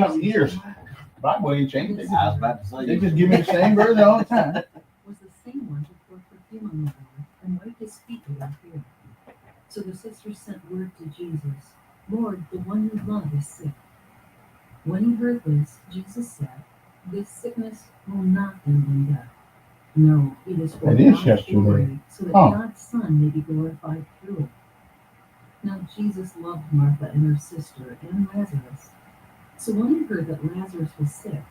something years. Bible ain't changed. I was about to say. They just give me the same version all the time. Was the same one who poured perfume on the Lord and wiped his feet with her hair. So the sisters sent word to Jesus, Lord, the one you love is sick. When he heard this, Jesus said, this sickness will not end in death. No, it is for God's glory, so that God's Son may be glorified through it. Now Jesus loved Martha and her sister and Lazarus. So when he heard that Lazarus was sick,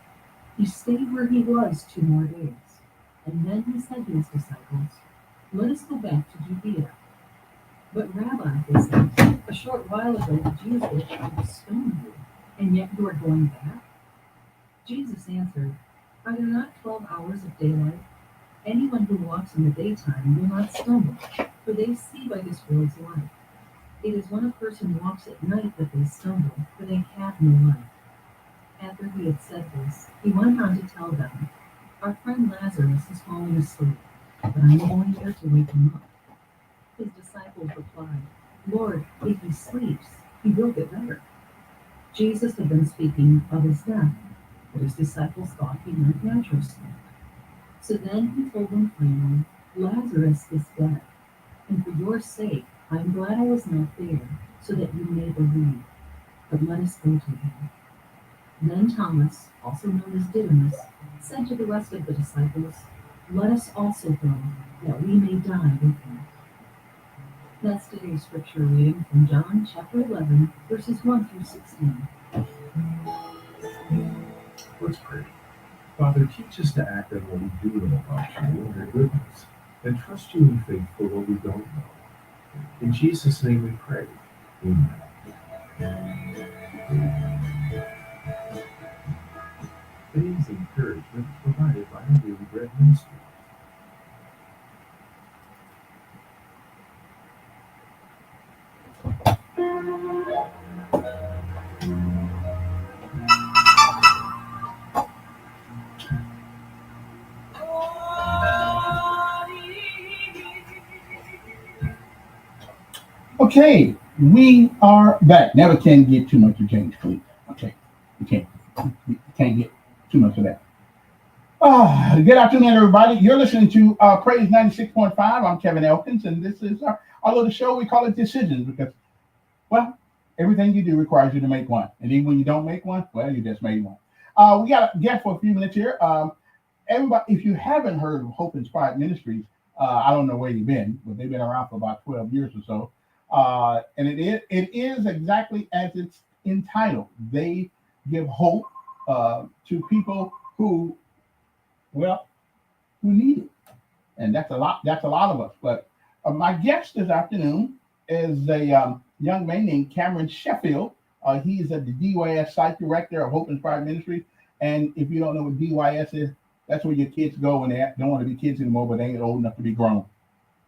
he stayed where he was 2 more days. And then he said to his disciples, let us go back to Judea. But Rabbi, they said, a short while ago the Jews were trying to stone you, and yet you are going back? Jesus answered, are there not 12 hours of daylight? Anyone who walks in the daytime will not stumble, for they see by this world's light. It is when a person walks at night that they stumble, for they have no light. After he had said this, he went on to tell them, our friend Lazarus is falling asleep, but I am going there to wake him up. His disciples replied, Lord, if he sleeps, he will get better. Jesus had been speaking of his death, but his disciples thought he meant natural sleep. So then he told them plainly, Lazarus is dead, and for your sake I am glad I was not there, so that you may believe. But let us go to him. Then Thomas, also known as Didymus, said to the rest of the disciples, let us also go, that we may die with him. That's today's scripture reading from John chapter 11, verses 1 through 16. Let's pray. Father, teach us to act on what we do know about you and your goodness, and trust you in faith for what we don't know. In Jesus' name we pray. Amen. Today's encouragement is provided by our Daily Bread Ministry. Okay, we are back. Never can get too much of James Cleveland. Okay, you can't get too much of that. Good afternoon, everybody. You're listening to Praise 96.5. I'm Kevin Elkins, and this is our little show. We call it Decisions because, well, everything you do requires you to make one. And even when you don't make one, well, you just made one. We got a guest for a few minutes here. Everybody, if you haven't heard of Hope Inspired Ministries, I don't know where you've been, but they've been around for about 12 years or so. And it is exactly as it's entitled. They give hope to people who need it, and that's a lot of us. But my guest this afternoon is a young man named Cameron Sheffield. He is the DYS site director of Hope Inspired Ministries. And if you don't know what DYS is, that's where your kids go when they don't want to be kids anymore, but they ain't old enough to be grown.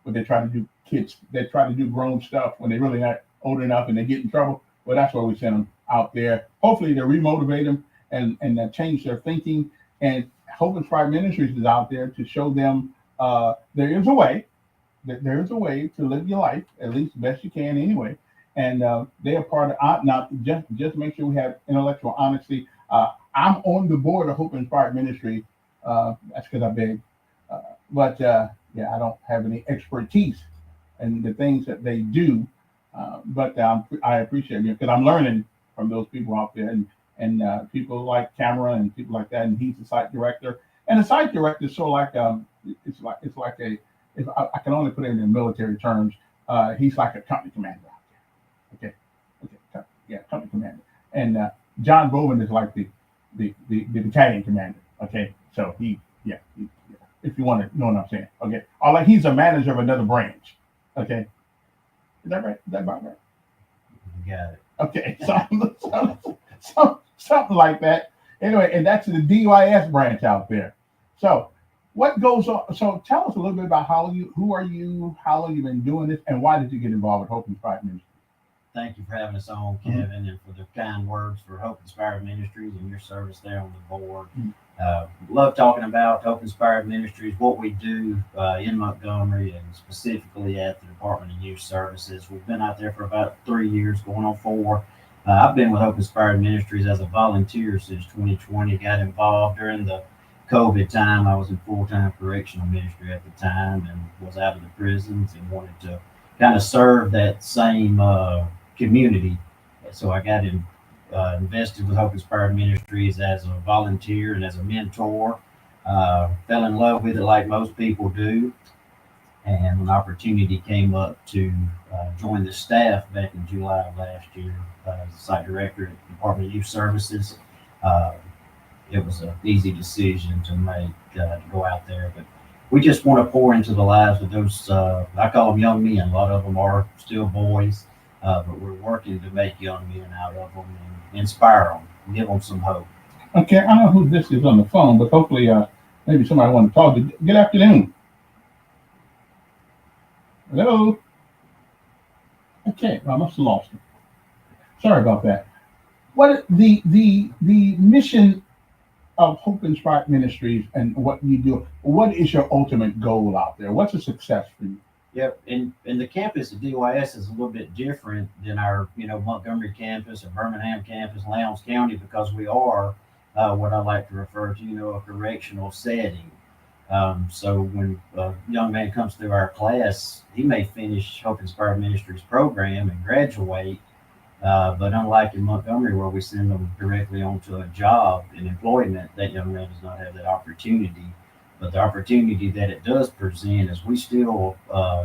But they try to do kids. They try to do grown stuff when they really not old enough and they get in trouble. Well, that's why we send them out there. Hopefully, to remotivate them and change their thinking. And Hope Inspired Ministries is out there to show them there is a way. That there is a way to live your life at least best you can anyway. And they are part of. Now, just make sure we have intellectual honesty. I'm on the board of Hope Inspired Ministry. That's because I beg. But I don't have any expertise in the things that they do. But I appreciate it because I'm learning from those people out there and people like Cameron and people like that. And he's the site director. And the site director is sort of like it's like a. If I can only put it in military terms, he's like a company commander out there. Okay, company commander. And John Bowman is like the battalion commander. Okay, so he if you want to know what I'm saying. Okay, or like he's a manager of another branch. Okay, is that right? Is that about right? You got it. Okay, something like that. Anyway, and that's the DYS branch out there. So. What goes on? So tell us a little bit about who are you, how long you've been doing this, and why did you get involved with Hope Inspired Ministries? Thank you for having us on, Kevin, and for the kind words for Hope Inspired Ministries and your service there on the board. Love talking about Hope Inspired Ministries, what we do in Montgomery, and specifically at the Department of Youth Services. We've been out there for about 3 years, going on 4. I've been with Hope Inspired Ministries as a volunteer since 2020. Got involved during the COVID time. I was in full-time correctional ministry at the time and was out of the prisons and wanted to kind of serve that same community. So I got invested with Hope Inspired Ministries as a volunteer and as a mentor. Fell in love with it like most people do, and an opportunity came up to join the staff back in July of last year as site director at the Department of Youth Services. Uh, it was an easy decision to make to go out there, but we just want to pour into the lives of those. I call them young men. A lot of them are still boys, but we're working to make young men out of them and inspire them, give them some hope. Okay, I don't know who this is on the phone, but hopefully, maybe somebody want to talk to. Good afternoon. Hello. Okay, well, I must have lost him. Sorry about that. What the mission of Hope Inspired Ministries and what you do? What is your ultimate goal out there? What's a success for you? Yep, and the campus at DYS is a little bit different than our, Montgomery campus or Birmingham campus, Lowndes County, because we are what I like to refer to, a correctional setting. So when a young man comes through our class, he may finish Hope Inspired Ministries program and graduate, but unlike in Montgomery, where we send them directly onto a job in employment, that young man does not have that opportunity. But the opportunity that it does present is we still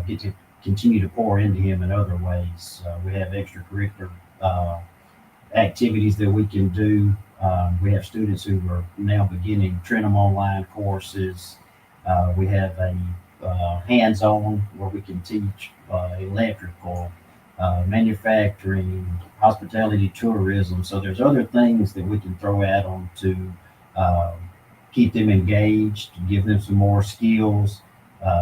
get to continue to pour into him in other ways. We have extracurricular activities that we can do. We have students who are now beginning Trinum online courses. We have a hands-on where we can teach electrical, manufacturing, hospitality, tourism. So there's other things that we can throw at them to keep them engaged, give them some more skills,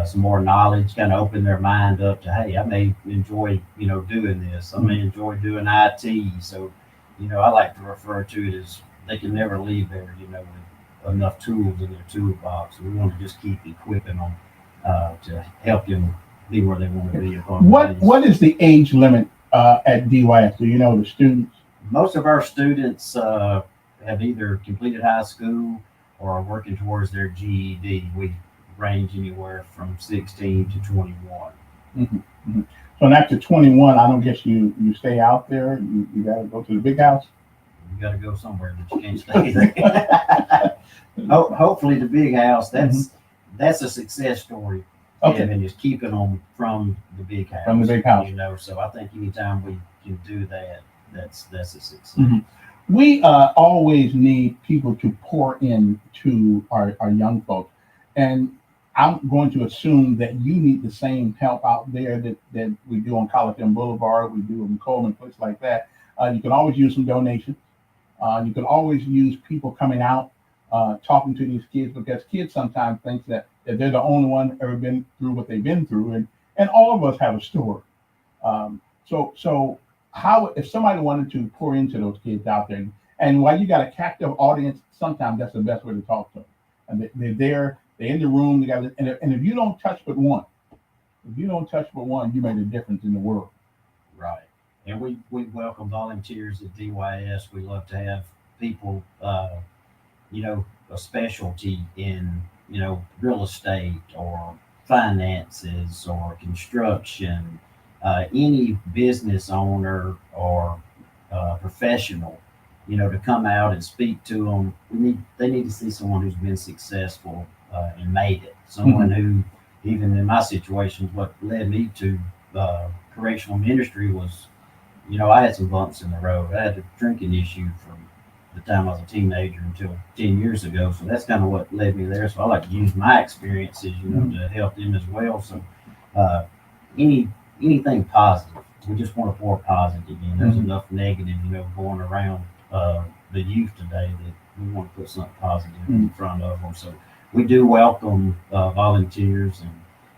some more knowledge, kind of open their mind up to, hey, I may enjoy, doing this. I may enjoy doing IT. So, I like to refer to it as they can never leave there, with enough tools in their toolbox. So we want to just keep equipping them to help them be where they want to be. What is the age limit at DYS? Do you know the students? Most of our students have either completed high school or are working towards their GED. We range anywhere from 16 to 21. Mm-hmm, mm-hmm. So after 21, I don't guess you stay out there. You got to go to the big house. You got to go somewhere, but you can't stay there. Hopefully, the big house. That's a success story. Okay. And is keeping them from the big house. From the big house. So I think anytime we can do that, that's a success. Mm-hmm. We always need people to pour in to our young folks. And I'm going to assume that you need the same help out there that we do on Colleton Boulevard, we do in Coleman, places like that. You can always use some donations. You can always use people coming out, talking to these kids, because kids sometimes think that they're the only one ever been through what they've been through. And all of us have a story. So how, if somebody wanted to pour into those kids out there, and while you got a captive audience, sometimes that's the best way to talk to them. And they're there, they're in the room, and if you don't touch but one, you made a difference in the world. Right. And we welcome volunteers at DYS. We love to have people, a specialty in, real estate or finances or construction, any business owner or professional, to come out and speak to them. They need to see someone who's been successful and made it. Someone who, even in my situation, what led me to correctional ministry was, I had some bumps in the road. I had a drinking issue from the time I was a teenager until 10 years ago. So that's kind of what led me there. So I like to use my experiences, to help them as well. So anything positive, we just want to pour positive in. There's enough negative, going around the youth today that we want to put something positive in front of them. So we do welcome volunteers, and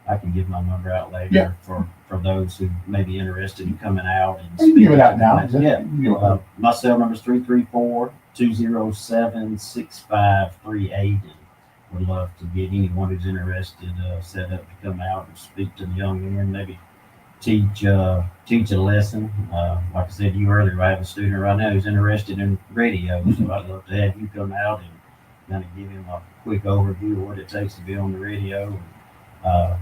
I can give my number out later for those who may be interested in coming out. And you can give it out now. My cell number is 334-207-6538. Would love to get anyone who's interested set up to come out and speak to the young men, maybe teach a lesson. Like I said to you earlier, I have a student right now who's interested in radio, so I'd love to have you come out and kind of give him a quick overview of what it takes to be on the radio. Uh,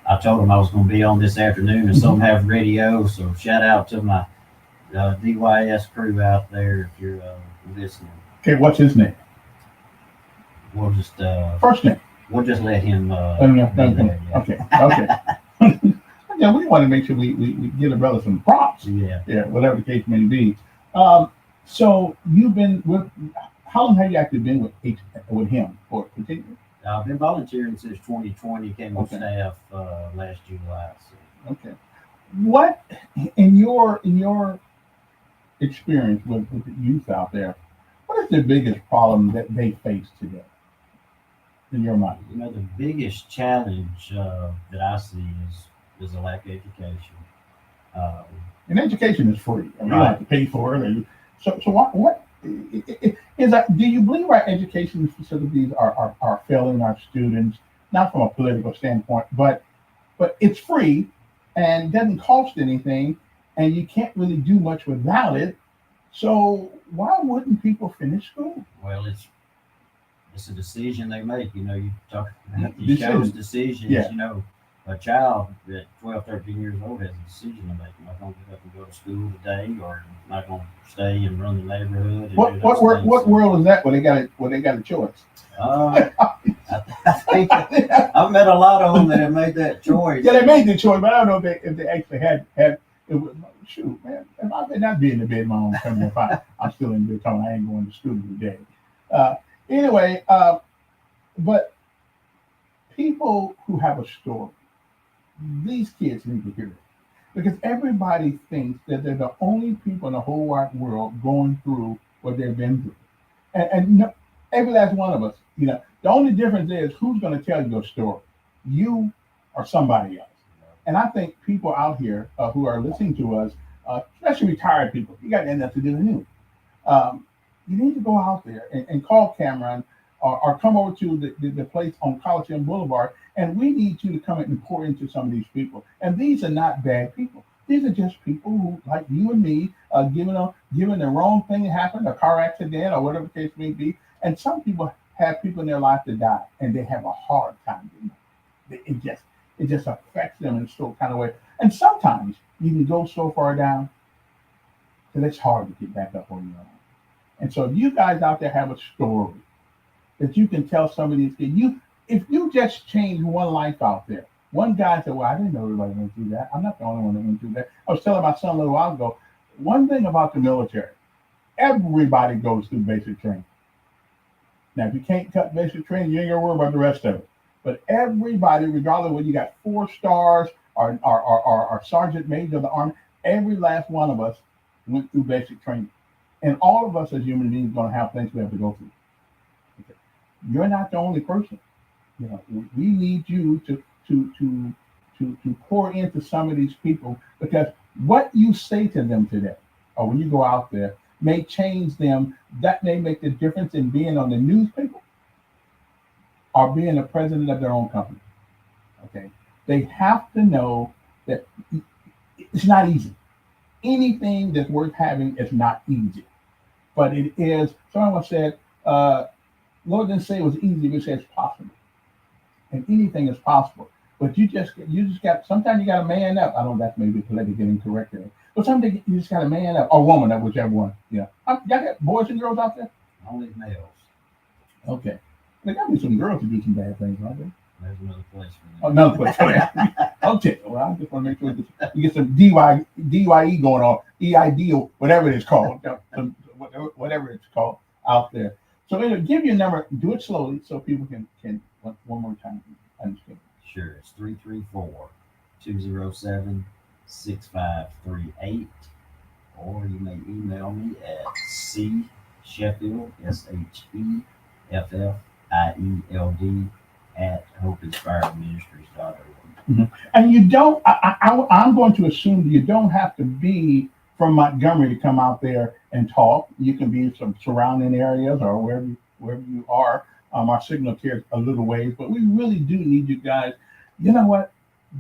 I told him I was going to be on this afternoon, and some have radio, so shout out to my DYS crew out there if you're listening. Okay, what's his name? We'll just First name. we'll just let him. Okay. Yeah, we want to make sure we give the brother some props. Yeah. Yeah, whatever the case may be. So you've been with. How long have you actually been with him for particularly? I've been volunteering since 2020. Came on Okay. staff last July. So. Okay. What in your experience with the youth out there? What is the biggest problem that they face today? In your mind? You know, the biggest challenge that I see is a lack of education. And education is free. I mean, you don't Right. have to pay for it. So what is that? Do you believe our education facilities are failing our students? Not from a political standpoint, but it's free and doesn't cost anything, and you can't really do much without it. So why wouldn't people finish school? Well, it's a decision they make. You know, you talk about these shows decisions. Yeah. You know, a child at 12, 13 years old has a decision to make. Am I going to get up and go to school today, or am I going to stay and run the neighborhood? And What do those things? world is that where they got a choice? I think I've met a lot of them that have made that choice. Yeah, they made the choice, but I don't know if they actually had it. Shoot, man, if I did not be in the bed my own coming if I'm still in bed talking I ain't going to school today. Anyway, but people who have a story, these kids need to hear it because everybody thinks that they're the only people in the whole wide world going through what they've been through, and no, every last one of us, you know, the only difference is who's going to tell your story, you or somebody else. And I think people out here who are listening to us, especially retired people, you got nothing to do with you. You need to go out there and call Cameron or come over to the place on Coliseum Boulevard, and we need you to come and pour into some of these people. And these are not bad people. These are just people who, like you and me, given the wrong thing happen, a car accident or whatever the case may be. And some people have people in their life that die, and they have a hard time. It just affects them in a sort of kind of way. And sometimes you can go so far down that it's hard to get back up on your own. And so if you guys out there have a story that you can tell some of these kids, if you just change one life out there, one guy said, well, I didn't know everybody went through that. I'm not the only one that went through that. I was telling my son a little while ago, one thing about the military, everybody goes through basic training. Now, if you can't cut basic training, you ain't gonna worry about the rest of it. But everybody, regardless of whether you got 4 stars or sergeant major of the Army, every last one of us went through basic training. And all of us as human beings are going to have things we have to go through. Okay. You're not the only person. You know, we need you to pour into some of these people, because what you say to them today, or when you go out there, may change them. That may make the difference in being on the newspaper or being the president of their own company. Okay, they have to know that it's not easy. Anything that's worth having is not easy, but it is. Someone said, Lord didn't say it was easy, but said it's possible, and anything is possible. But you just got. Sometimes you got to man up. I don't know, that's maybe politically incorrect there, but sometimes you just got to man up, or woman up, whichever one. Yeah, y'all got boys and girls out there. Only males. Okay, there got to be some girls who do some bad things, right there. There's another place for them. Oh, another place. Okay, well, I just want to make sure you get some DYE going on, EID or whatever it's called, whatever it's called out there. So anyway, give your number. Do it slowly so people can one more time understand. Sure, it's 334-207-6538, or you may email me at csheffield, SHEFFIELD @hopeinspiredministries.org. Mm-hmm. And you don't. I'm going to assume you don't have to be from Montgomery to come out there and talk. You can be from surrounding areas or wherever you are. Our signal carries a little ways, but we really do need you guys. You know what?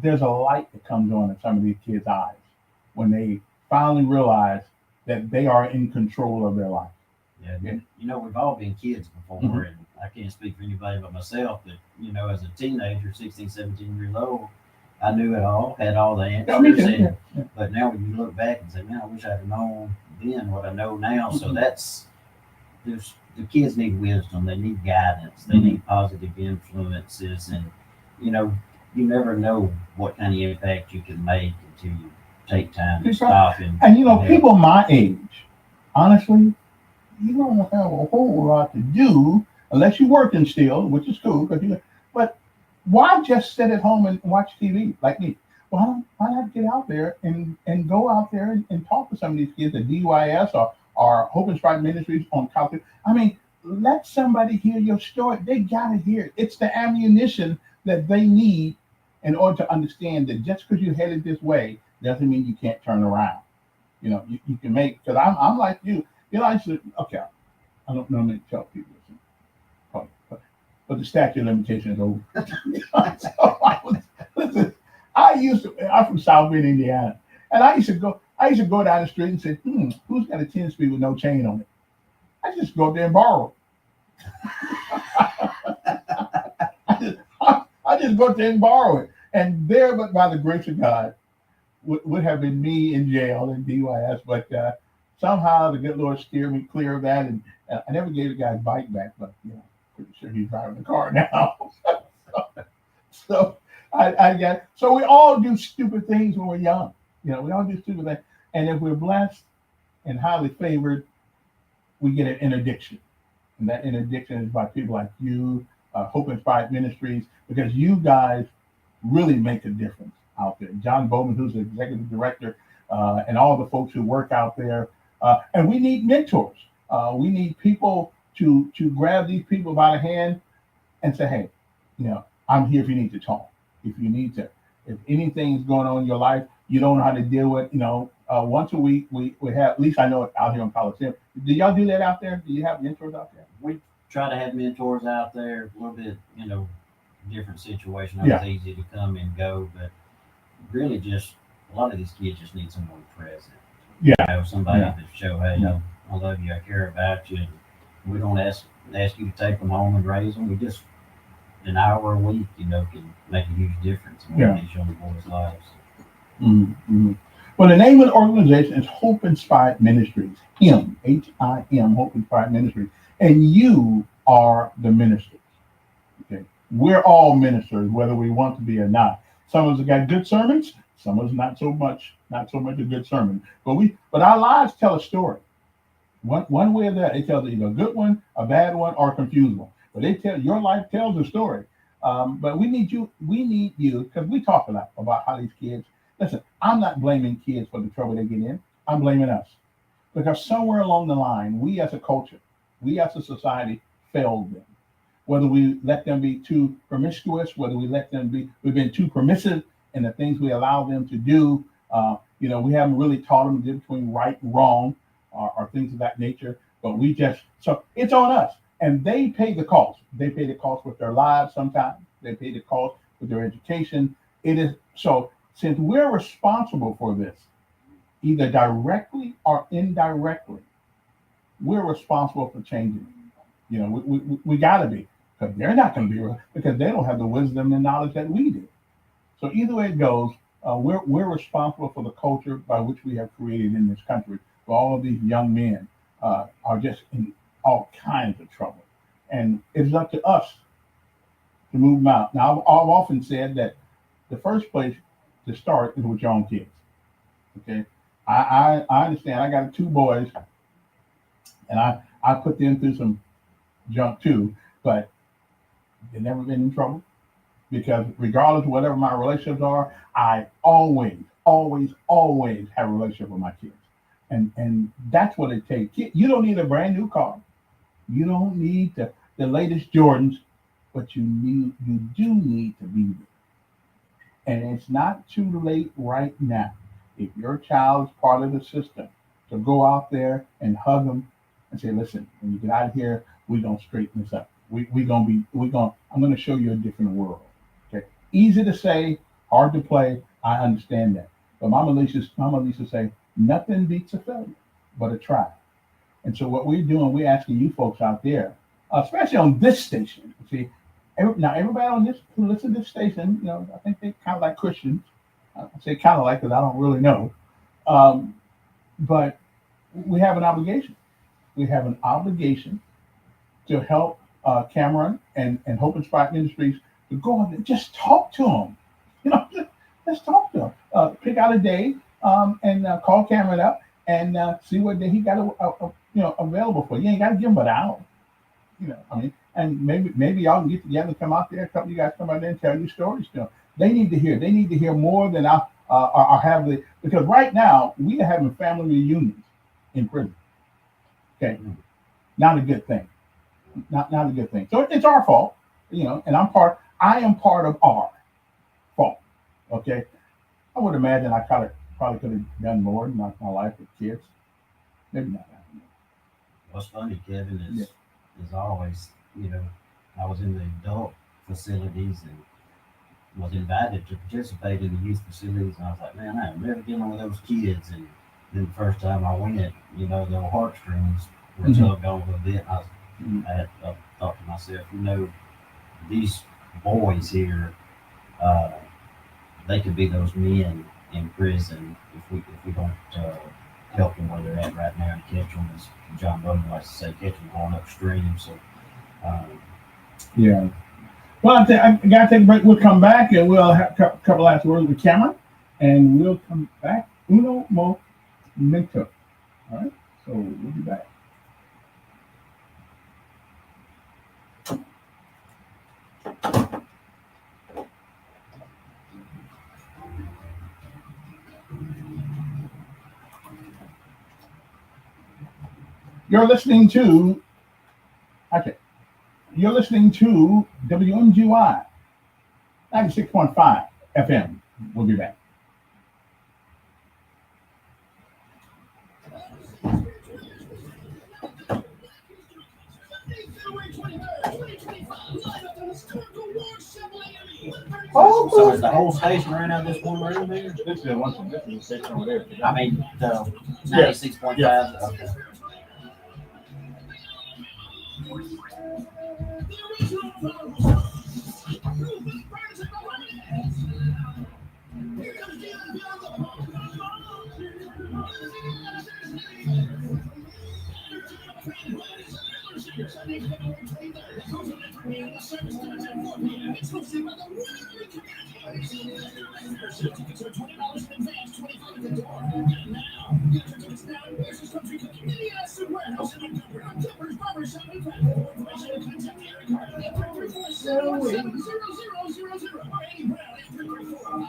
there's a light that comes on in some of these kids' eyes when they finally realize that they are in control of their life. Yeah, Yeah. we've all been kids before, Mhm. and I can't speak for anybody but myself, but, as a teenager, 16, 17 years old, I knew it all, had all the Yeah, me answers, too. Yeah. and Yeah. but now when you look back and say, man, I wish I'd have known then what I know now. So Mhm. the kids need wisdom, they need guidance, they Mhm. need positive influences, and you know, you never know what kind of impact you can make until you take time to That's right. stop and, And help. people my age, honestly, you don't have a whole lot to do unless you're working still, which is cool. But why just sit at home and watch TV like me? Why not get out there and go out there and talk to some of these kids at DYS or Hope and Sprite Ministries on college? I mean, let somebody hear your story. They gotta hear it. It's the ammunition that they need in order to understand that just because you're headed this way doesn't mean you can't turn around. You can make, because I'm like you. I used to, okay, I don't normally tell people this, but the statute of limitation is over. So listen, I'm from South Bend, Indiana, and I used to go down the street and say, who's got a 10 speed with no chain on it? I just go up there and borrow it. I just go up there and borrow it. And there, but by the grace of God, would have been me in jail in DYS, but somehow the good Lord steered me clear of that, and I never gave the guy's bike back, but pretty sure he's driving the car now. So so we all do stupid things when we're young. We all do stupid things, and if we're blessed and highly favored, we get an interdiction, and that interdiction is by people like you, Hope Inspired Ministries, because you guys really make a difference out there. John Bowman, who's the executive director, and all the folks who work out there. And we need mentors. We need people to grab these people by the hand and say, hey, I'm here if you need to talk. If you need to, if anything's going on in your life, you don't know how to deal with, once a week, we have, at least I know it out here in Coliseum. Do y'all do that out there? Do you have mentors out there? We try to have mentors out there, a little bit, different situation. Yeah. It's easy to come and go, but really just a lot of these kids just need someone present. Yeah. Somebody Yeah. to show, hey, I love you, I care about you. And we don't ask you to take them home and raise them. We just an hour a week, can make a huge difference in one of these young boys' lives. Mm-hmm. Well, the name of the organization is Hope Inspired Ministries. HIM, Hope Inspired Ministries, and you are the ministers. Okay, we're all ministers, whether we want to be or not. Some of us have got good sermons, some of us not so much a good sermon. But our lives tell a story. One way or the other, it tells either a good one, a bad one, or a confused one. But your life tells a story. But we need you. We need you because we talk a lot about how these kids. Listen, I'm not blaming kids for the trouble they get in. I'm blaming us because somewhere along the line, we as a culture, we as a society, failed them. Whether we let them be too promiscuous, whether we've been too permissive in the things we allow them to do. We haven't really taught them the difference between right and wrong, or things of that nature. But so it's on us, and they pay the cost. They pay the cost with their lives. Sometimes they pay the cost with their education. It is so since we're responsible for this, either directly or indirectly, we're responsible for changing it. We got to be, because they're not going to be, because they don't have the wisdom and knowledge that we do. So either way it goes, we're responsible for the culture by which we have created in this country. For all of these young men are just in all kinds of trouble, and it's up to us to move them out. Now, I've often said that the first place to start is with your own kids. Okay, I understand. I got two boys, and I put them through some junk too, but they've never been in trouble because regardless of whatever my relationships are, I always, always, always have a relationship with my kids. And that's what it takes. You don't need a brand new car. You don't need the latest Jordans, but you do need to be there. And it's not too late right now. If your child is part of the system, to go out there and hug them and say, listen, when you get out of here, we're gonna straighten this up. I'm gonna show you a different world. Okay. Easy to say, hard to play. I understand that. But Mama Lisa say, nothing beats a failure but a try. And so what we're doing, we're asking you folks out there, especially on this station. See, now everybody on this who listen to this station, I think they kind of like Christians. I say kind of like because I don't really know. Um, but we have an obligation. We have an obligation to help Cameron and Hope Inspired Ministries to go on and just talk to them. Just talk to them. Pick out a day and call Cameron up and see what day he got available for. You ain't got to give him but an hour. And maybe y'all can get together, come out there. A couple of you guys come out there and tell your stories to them. They need to hear. They need to hear more than I have because right now we are having family reunions in prison. Okay, not a good thing. Not a good thing. So it's our fault, and I am part of our fault. Okay. I would imagine I probably could have done more in my life with kids. Maybe not. What's funny, Kevin, is always, I was in the adult facilities and was invited to participate in the youth facilities, and I was like, man, I'm never dealing with those kids. And then the first time I went, the heartstrings were tugged on a little bit. I thought to myself, these boys here, they could be those men in prison if we don't help them where they're at right now and catch them, as John Bowman likes to say, catch them going upstream. So, yeah. Well, I got to take a break. We'll come back and we'll have a couple last words with Cameron, and we'll come back. Uno momento. All right. So we'll be back. You're listening to WMGY 96.5 FM. We'll be back. So is the whole station ran out this one room here? This is the station over there. I mean, the 96.5. Yeah. Okay.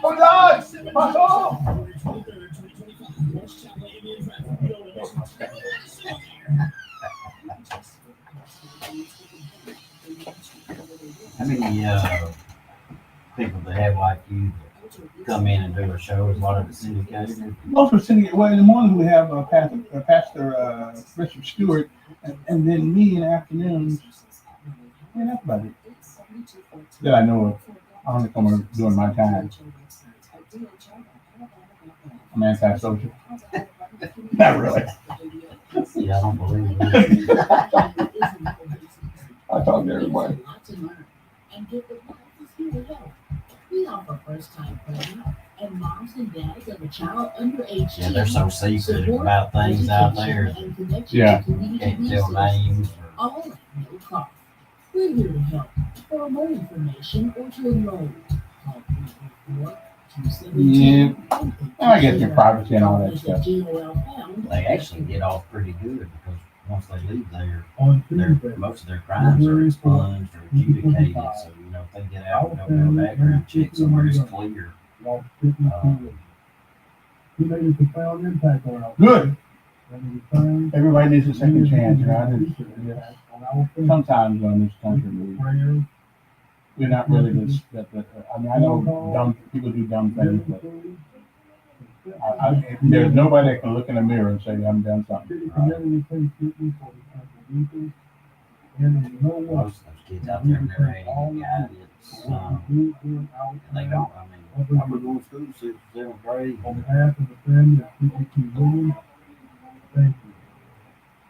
Oh God! My soul! How many people that have like you come in and do a show? Is a lot of it syndicated? Most are syndicated. Well, in the morning we have Pastor Richard Stewart, and then me in the afternoons. Yeah, that's about it. That I know of. I only come over during my time. I'm antisocial. Not really. Yeah, I don't believe it. I talk to everybody. We offer first-time pregnant and moms and dads of a child under age 10. Yeah, they're so secretive about things out there. Yeah. Can't tell names. All at no cost. We're here to help. For more information or to enroll, call 334-272. Yeah. I guess your privacy and all that stuff. They actually get off pretty good because once they leave there, On Tuesday, most of their crimes are expunged or adjudicated. So, if they get out and go to a background check somewhere, it's clear. lost 52. He made a profound impact on our Good. and the return. Everybody needs a second chance. On our faith, Sometimes in this country, prayers, we're not really this. I know dumb people do dumb things, but there's nobody that can look in the mirror and say, I'm done something. city community pays people for the contributions. And you know what? Most of those kids out there in their age, guided. And they don't. I mean, I've been going to school since 7th grade. On behalf of the family of PPT Williams, thank you.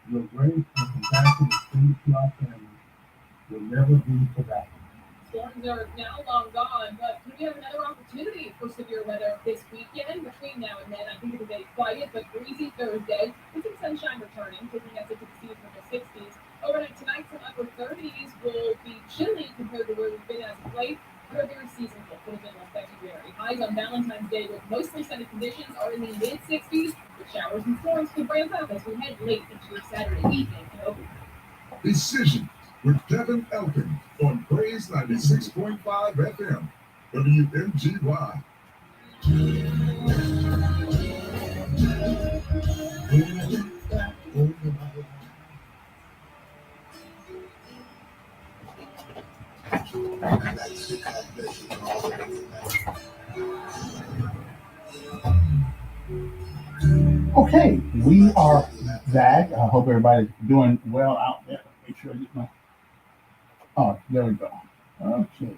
Your grace and compassion extended to our family will never be forgotten. Storms are now long gone, but we have another opportunity for severe weather this weekend. Between now and then, I think it'll be a quiet but breezy Thursday with some sunshine returning, taking us into the seasonable 60s. Overnight tonight, some upper 30s will be chilly compared to where we've been as of late. We're very seasonable for the middle of February. Highs on Valentine's Day with mostly sunny conditions are in the mid 60s, with showers and storms could ramp up as we head late into your Saturday evening and overnight. Decisions with Kevin Elkins on Praise 96.5 FM, WMGY. Okay, we are back. I hope everybody's doing well out there. Make sure I get my. Oh, there we go. Okay.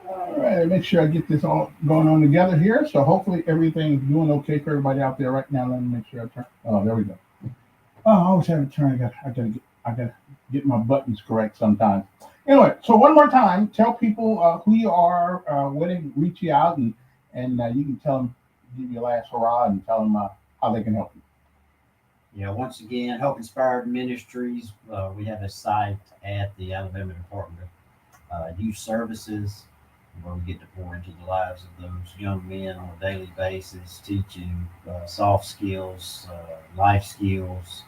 All right, make sure I get this all going on together here. So hopefully everything's doing okay for everybody out there right now. Let me make sure I turn. Oh, there we go. Oh, I always have to turn. I gotta get my buttons correct sometimes. Anyway, so one more time, tell people who you are, where they reach you out, and you can tell them, give your last hurrah, and tell them how they can help you. Yeah, once again, Hope Inspired Ministries. We have a site at the Alabama Department of Youth Services where we get to pour into the lives of those young men on a daily basis, teaching soft skills, life skills,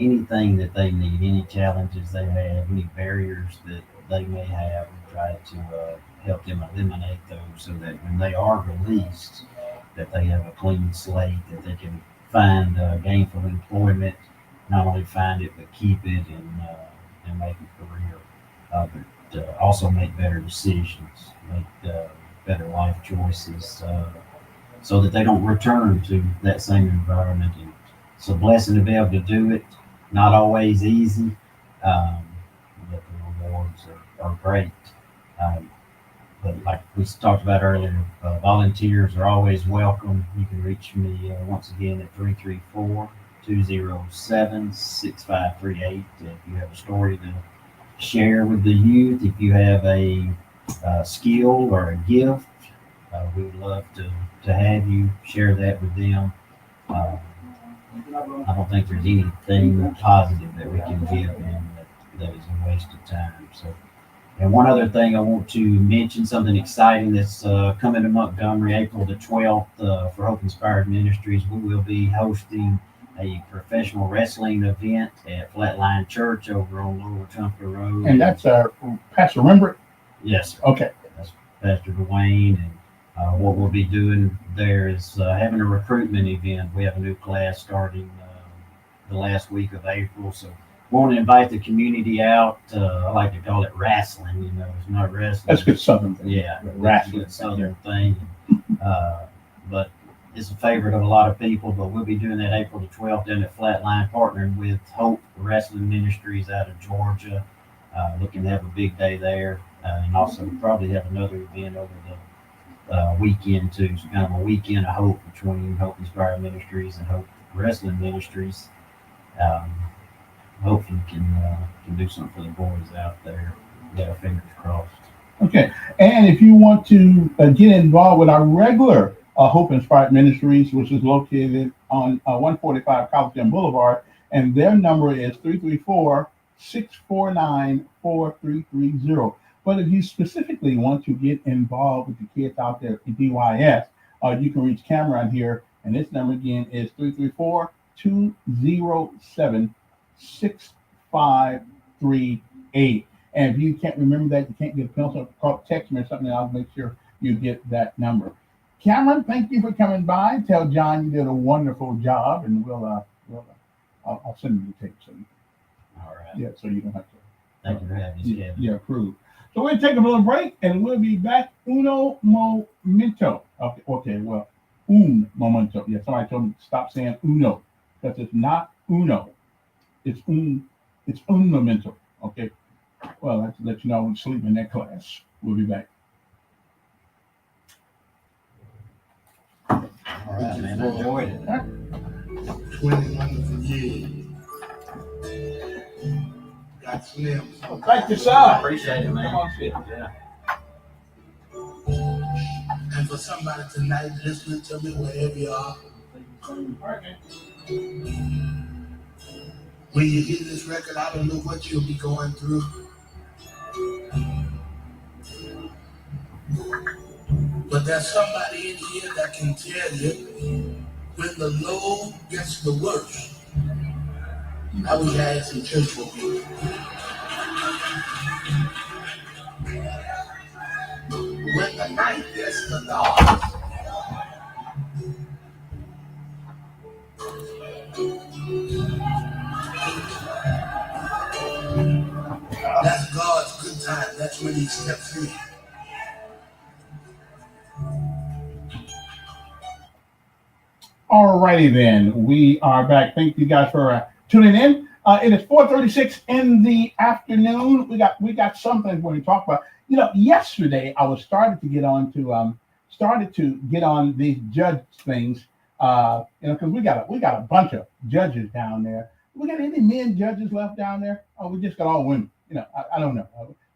anything that they need, any challenges they have, any barriers that they may have. We try to help them eliminate those so that when they are released, that they have a clean slate, that they can find gainful employment, not only find it, but keep it and make a career of it. Also make better decisions, make better life choices, so that they don't return to that same environment. And it's a blessing to be able to do it. Not always easy, but the rewards are great. But like we talked about earlier, volunteers are always welcome. You can reach me once again at 334-207-6538. If you have a story to share with the youth, if you have a skill or a gift, we would love to have you share that with them. I don't think there's anything positive that we can give them that is a waste of time. So, and one other thing I want to mention, something exciting that's coming to Montgomery, April the 12th, for Hope Inspired Ministries. We will be hosting a professional wrestling event at Flatline Church over on Lower Tumpka Road. And that's Pastor Rembrandt? Yes, sir. Okay. That's Pastor Dwayne. And what we'll be doing there is having a recruitment event. We have a new class starting the last week of April. So we want to invite the community out. I like to call it wrestling. It's not wrestling. That's a good Southern thing. Yeah, wrestling. Good Southern thing. But it's a favorite of a lot of people. But we'll be doing that April the 12th down at Flatline, partnering with Hope Wrestling Ministries out of Georgia. Looking to have a big day there, and also probably have another event over the weekend too. So kind of a weekend of hope between Hope Inspired Ministries and Hope Wrestling Ministries. Hopefully can do something for the boys out there. Got our fingers crossed. Okay, and if you want to get involved with our regular Hope Inspired Ministries, which is located on 145 College Boulevard, and their number is 334-649-4330. But if you specifically want to get involved with the kids out there at DYS, you can reach Cameron here, and this number again is 334-207-6538. And if you can't remember that, you can't get a pencil, text me or something, I'll make sure you get that number. Cameron, thank you for coming by. Tell John you did a wonderful job, and I'll send you the tape so you, All right. yeah, so you don't have to. Thank you for having us, Kevin. Yeah, approved. So we'll take a little break, and we'll be back. Uno momento. Okay, well, un momento. Yeah, somebody told me to stop saying uno, because it's not uno. it's un momento. Okay. Well, I have to let you know I'm sleeping in that class. We'll be back. All right, man. I enjoyed it. 20 wonderful years. Got slim. Well, thank you, I sir. appreciate it, man. Come on, sit. Yeah. And for somebody tonight listening to me wherever you are, when you hear this record, I don't know what you'll be going through. But there's somebody in here that can tell you when the low gets the worst. I wish I had some church for me. When the night gets the dark. That's God's good time. That's when he steps in. Alrighty then, we are back. Thank you guys for tuning in. It is 4:36 in the afternoon. We got something we're going to talk about. Yesterday I was started to get on these judge things. Because we got a bunch of judges down there. We got any men judges left down there? Oh, we just got all women. I don't know.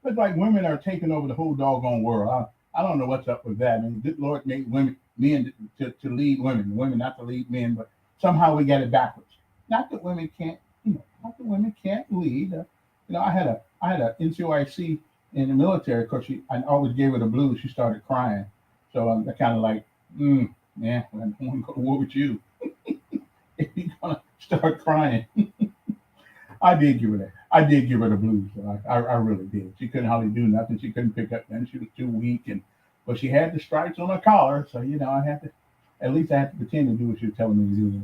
Looks like women are taking over the whole doggone world. I don't know what's up with that. I mean, good Lord made men to lead women not to lead men, but somehow we got it backwards. Not that women can't, not that women can't lead. I had a NCOIC in the military because I always gave her the blues. She started crying, so I'm kind of like, yeah, I don't want to go to war with you if you're gonna start crying. I did give her that. I did give her the blues. I really did. She couldn't hardly do nothing. She couldn't pick up nothing. She was too weak, but she had the stripes on her collar, so I had to. At least I had to pretend to do what she was telling me to do.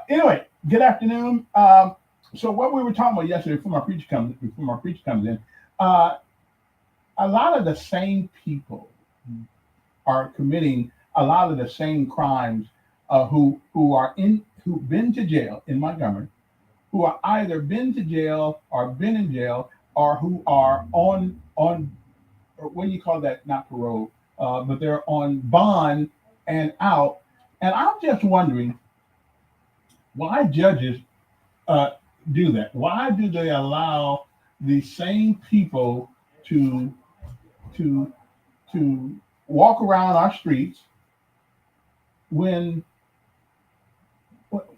Anyway, good afternoon. So what we were talking about yesterday, before my preacher comes in, a lot of the same people are committing a lot of the same crimes. Who've been to jail in Montgomery, who are either been to jail or been in jail, or who are on or what do you call that? Not parole, but they're on bond and out. And I'm just wondering why judges do that. Why do they allow the same people to to to walk around our streets when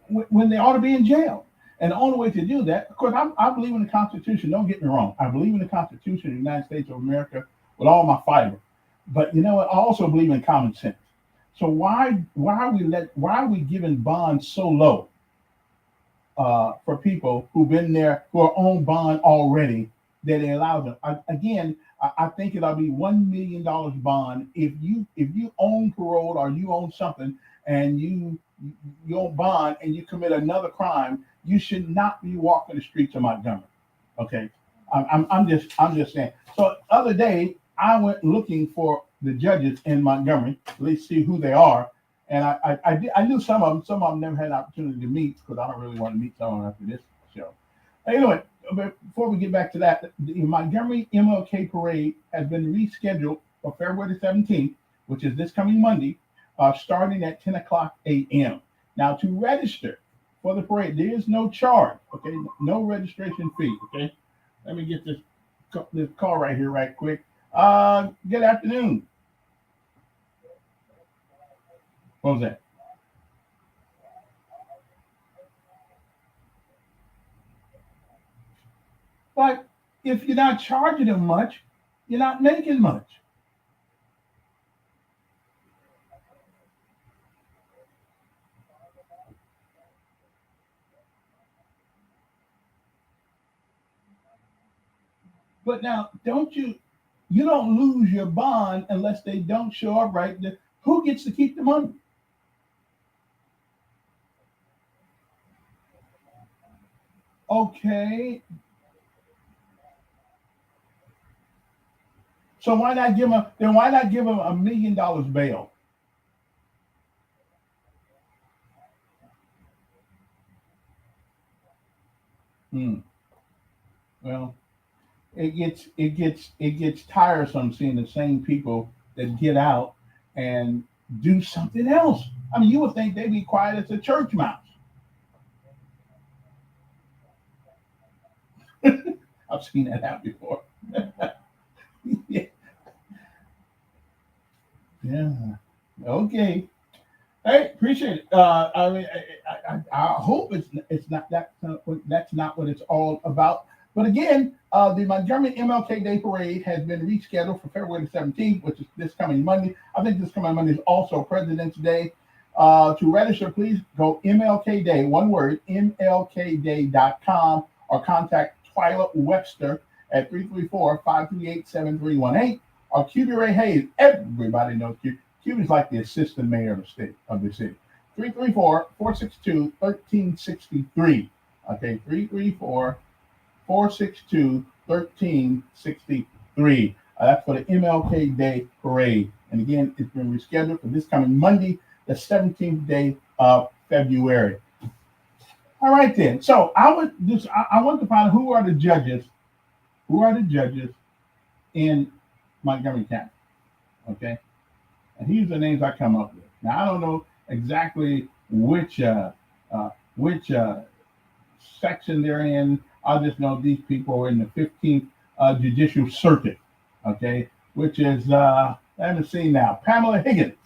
when they ought to be in jail? And the only way to do that, of course, I believe in the Constitution. Don't get me wrong. I believe in the Constitution of the United States of America with all my fiber. But you know what? I also believe in common sense. So why are we giving bonds so low for people who've been there, who are on bond already, that they allow them? I think it'll be $1 million bond if you own parole or you own something and you own bond and you commit another crime. You should not be walking the streets of Montgomery. Okay, I'm just saying. So other day I went looking for the judges in Montgomery. Let's see who they are. And I knew some of them. Some of them never had an opportunity to meet because I don't really want to meet someone after this show. Anyway, before we get back to that, the Montgomery MLK Parade has been rescheduled for February 17th, which is this coming Monday, starting at 10 o'clock a.m. Now, to register for the parade, there is no charge, okay? No registration fee, okay? Let me get this call right here right quick. Good afternoon. What was that? But if you're not charging them much, you're not making much. But now, you don't lose your bond unless they don't show up right. Who gets to keep the money? Okay. So why not give them $1 million bail? Hmm. Well, it gets tiresome seeing the same people that get out and do something else. I mean, you would think they'd be quiet as a church mouse. I've seen that happen before. Yeah. Yeah. Okay. Hey, appreciate it. I mean, I hope it's not that's not what it's all about. But again, the Montgomery MLK Day Parade has been rescheduled for February the 17th, which is this coming Monday. I think this coming Monday is also President's Day. To register, please go MLK Day, one word, MLKday.com, or contact Twyla Webster at 334-538-7318, or QB Ray Hayes. Everybody knows QB. Cuban's like the assistant mayor of the city. 334-462-1363. Okay, 334-462-1363. That's for the MLK Day Parade. And again, it's been rescheduled for this coming Monday, the 17th day of February. All right then. So I want to find out who are the judges in Montgomery County. Okay. And these are the names I come up with. Now I don't know exactly which section they're in. I just know these people are in the 15th Judicial Circuit. Okay, which is let me see now. Pamela Higgins,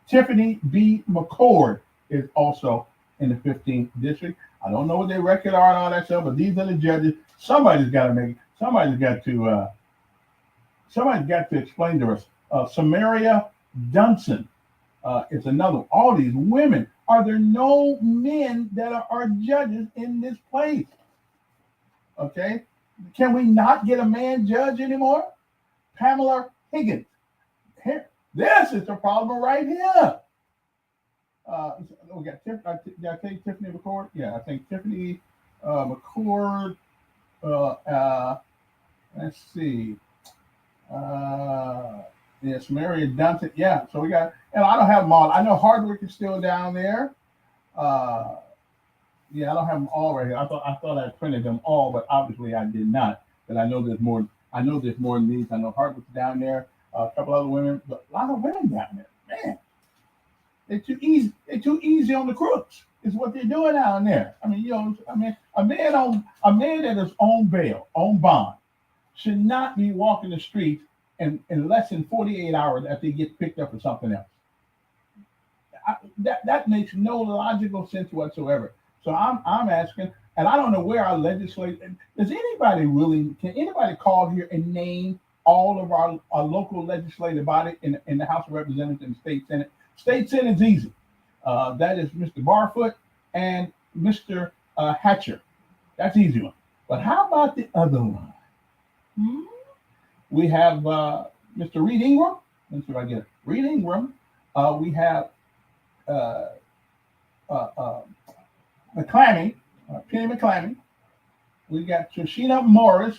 Tiffany B. McCord is also in the 15th district. I don't know what their record are and all that stuff, but these are the judges. Somebody's got to make. Somebody's got to explain to us. Samaria Dunson is another one. All these women. Are there no men that are judges in this place? Okay. Can we not get a man judge anymore? Pamela Higgins. Here, this is the problem right here. We got did I take Tiffany McCord? Yeah, I think Tiffany McCord. Let's see. Yes, Mary Dunton. Yeah, so we got, and I don't have them all. I know Hardwick is still down there. Uh, yeah, I don't have them all right here. I thought I printed them all, but obviously I did not. But I know there's more. I know there's more than these. I know Hardwick's down there. A couple other women, but a lot of women down there. Man, they're too easy. They're too easy on the crooks. Is what they're doing down there. I mean, a man that is on bail, on bond, should not be walking the streets in less than 48 hours after they get picked up for something else. That makes no logical sense whatsoever. So I'm asking, and I don't know where our legislature. Can anybody call here and name all of our local legislative body in the House of Representatives and State Senate? State Senate is easy. That is Mr. Barfoot and Mr. Hatcher. That's an easy one. But how about the other one? We have Mr. Reed Ingram. Let's see if I get it. Reed Ingram. We have McClammy, Penny McClammy. We got Trishina Morris.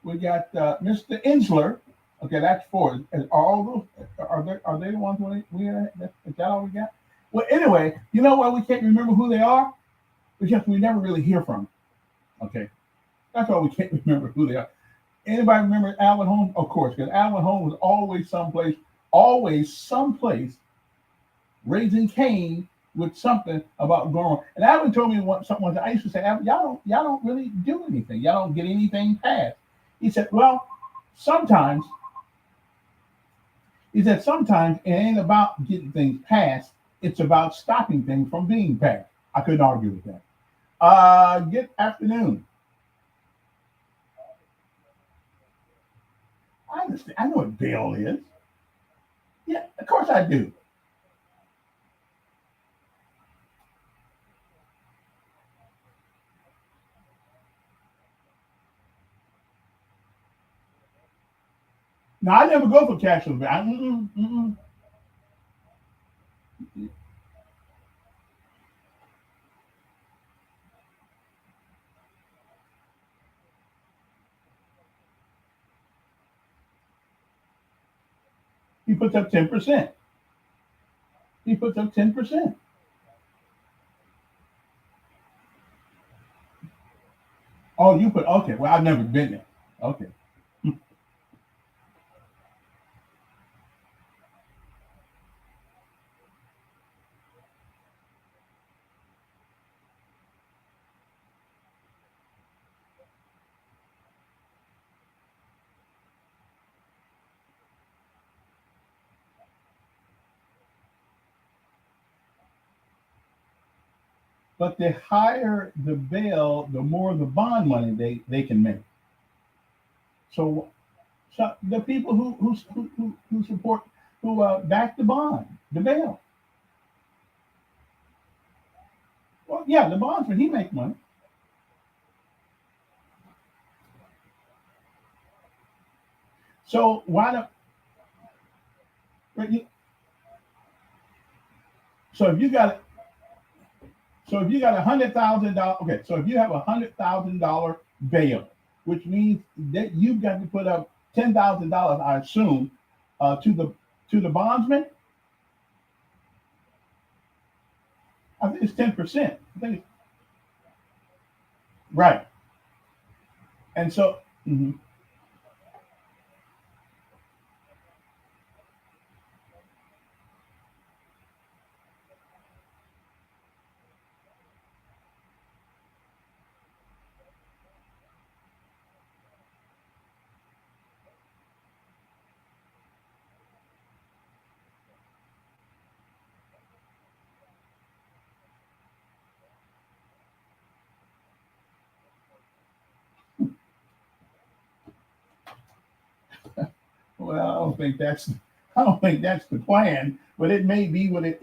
We got Mr. Insler. Okay, that's four. Are all those are they the ones we is that all we got? Well, anyway, you know why we can't remember who they are? Because we never really hear from them. Okay, that's why we can't remember who they are. Anybody remember Alvin Holmes? Of course, because Alvin Holmes was always someplace raising Cain with something about going on. And Alvin told me something. I used to say, Alvin, y'all don't really do anything. Y'all don't get anything passed. He said, well, sometimes. He said, sometimes it ain't about getting things passed. It's about stopping things from being passed. I couldn't argue with that. Good afternoon. I understand. I know what bail is. Yeah, of course I do. Now I never go for cashless bail. He puts up 10%. He puts up 10%. Oh, you put okay. Well, I've never been there. Okay. But the higher the bail, the more the bond money they can make. So, so the people who support who back the bond, the bail. Well, yeah, the bondsman he make money. So why don't but you, so if you got if you got $100,000, okay, so if you have $100,000 bail, which means that you've got to put up $10,000, I assume, to the bondsman. I think it's 10%. I think it's right. And so, mhm. Well, I don't think that's the plan, but it may be what it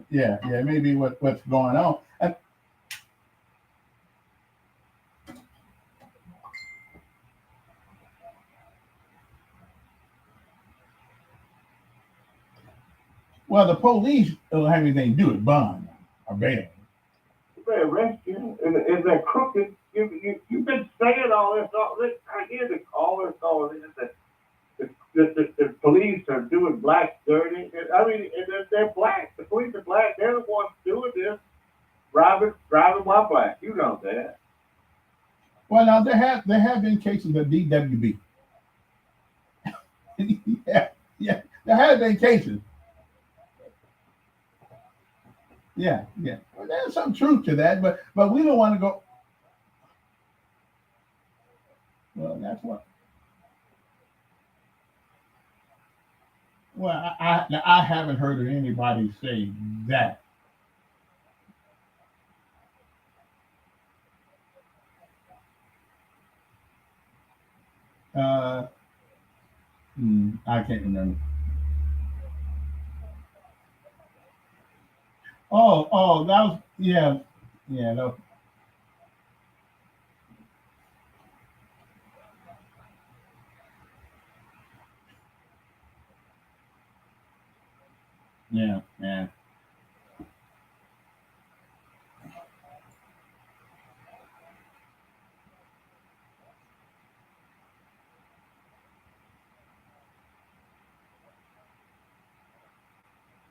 yeah, yeah, it may be what's going on. And, well, the police don't have anything to do with bond or bail. They arrest you, and if they're crooked, you've been saying all this. I hear the callers calling in that the police are doing black dirty. I mean, and they're black. The police are black. They're the ones doing this, driving while black. You know that. Well, now there have been cases of DWB. Yeah, yeah, there have been cases. Yeah, yeah. Well, there's some truth to that, but we don't want to go. Well, that's what. Well, I haven't heard of anybody say that. Uh, I can't remember. Oh, that was yeah, yeah, yeah, yeah.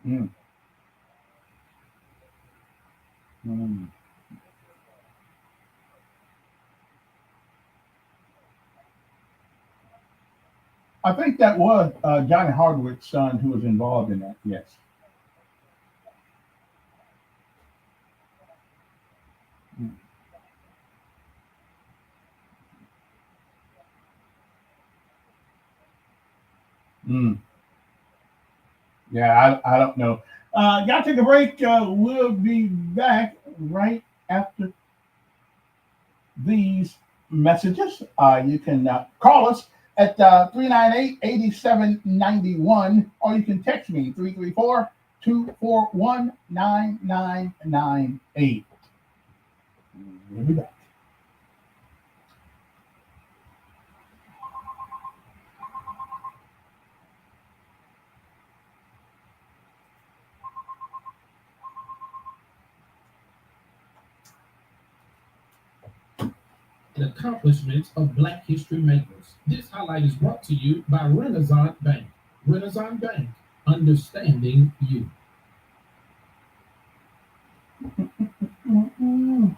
Mm, mm. I think that was Johnny Hardwick's son who was involved in that. Yes. Mm, mm. Yeah, I don't know. Got to take a break. We'll be back right after these messages. You can call us at 398 or you can text me 334-241-9998. We'll be back. And accomplishments of Black history makers. This highlight is brought to you by Renaissance Bank. Renaissance Bank, understanding you. Mm-mm.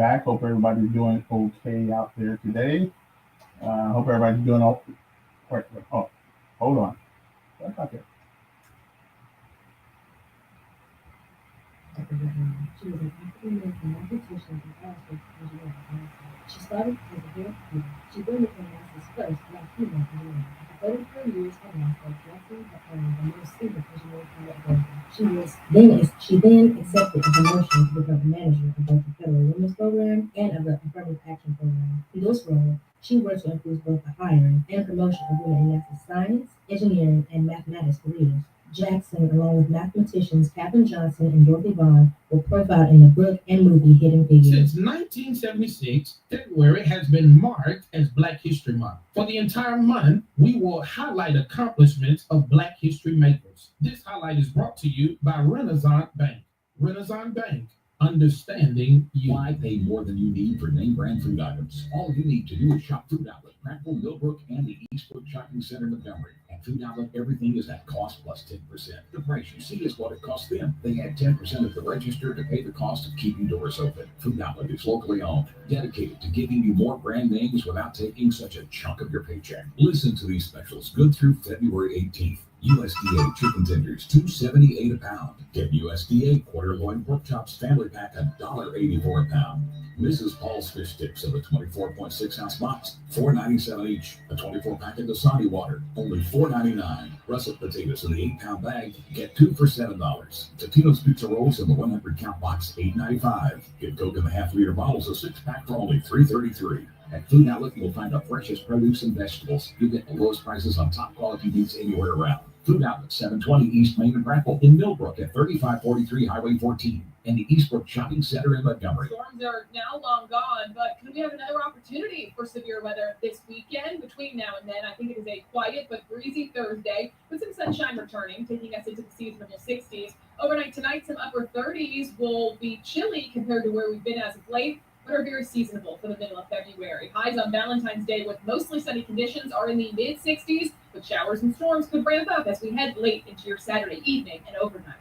back. Hope everybody's doing okay out there today. Hope everybody's doing all. Wait, oh, hold on. That's not good. She was an African-American mathematician and pastor in Virginia. She started as a hair. She then became NASA's first black female engineer. After 33 years at NASA, Jackson had earned the most senior engineering career globally. She then accepted a promotion to become manager of both the Federal Women's Program and of the Affirmative Action Program. In this role, she worked to improve both the hiring and promotion of women in NASA's science, engineering, and mathematics careers. Jackson, along with mathematicians Katherine Johnson and Dorothy Vaughan, were profiled in the book and movie Hidden Figures. Since 1976, February has been marked as Black History Month. For the entire month, we will highlight accomplishments of Black history makers. This highlight is brought to you by Renaissance Bank. Renaissance Bank, understanding you. Why pay more than you need for name brand food items? All you need to do is shop Food Outlet, Prattville, Millbrook, and the Eastbrook Shopping Center, Montgomery. At Food Outlet, everything is at cost plus 10%. The price you see is what it costs them. They add 10% of the register to pay the cost of keeping doors open. Food Outlet is locally owned, dedicated to giving you more brand names without taking such a chunk of your paycheck. Listen to these specials good through February 18th. USDA chicken tenders, $2.78 a pound. Get USDA quarter loin pork chops family pack, $1.84 a pound. Mrs. Paul's fish sticks of a 24.6 ounce box, $4.97 each. A 24 pack of Dasani water, only $4.99. Russet potatoes in the 8-pound bag, get 2 for $7. Totino's pizza rolls in the 100 count box, $8.95. Get Coke in the half-liter bottles, a 6-pack for only $3.33. At Food Outlet, you'll find the freshest produce and vegetables. You get the lowest prices on top quality meats anywhere around. Food Outlet, 720 East Main and Prattville, in Millbrook at 3543 Highway 14, and the Eastbrook Shopping Center in Montgomery. Storms are now long gone, but could we have another opportunity for severe weather this weekend? Between now and then, I think it is a quiet but breezy Thursday with some sunshine returning, taking us into the seasonable 60s. Overnight tonight, some upper 30s will be chilly compared to where we've been as of late, but are very seasonable for the middle of February. Highs on Valentine's Day with mostly sunny conditions are in the mid-60s, but showers and storms could ramp up as we head late into your Saturday evening and overnight.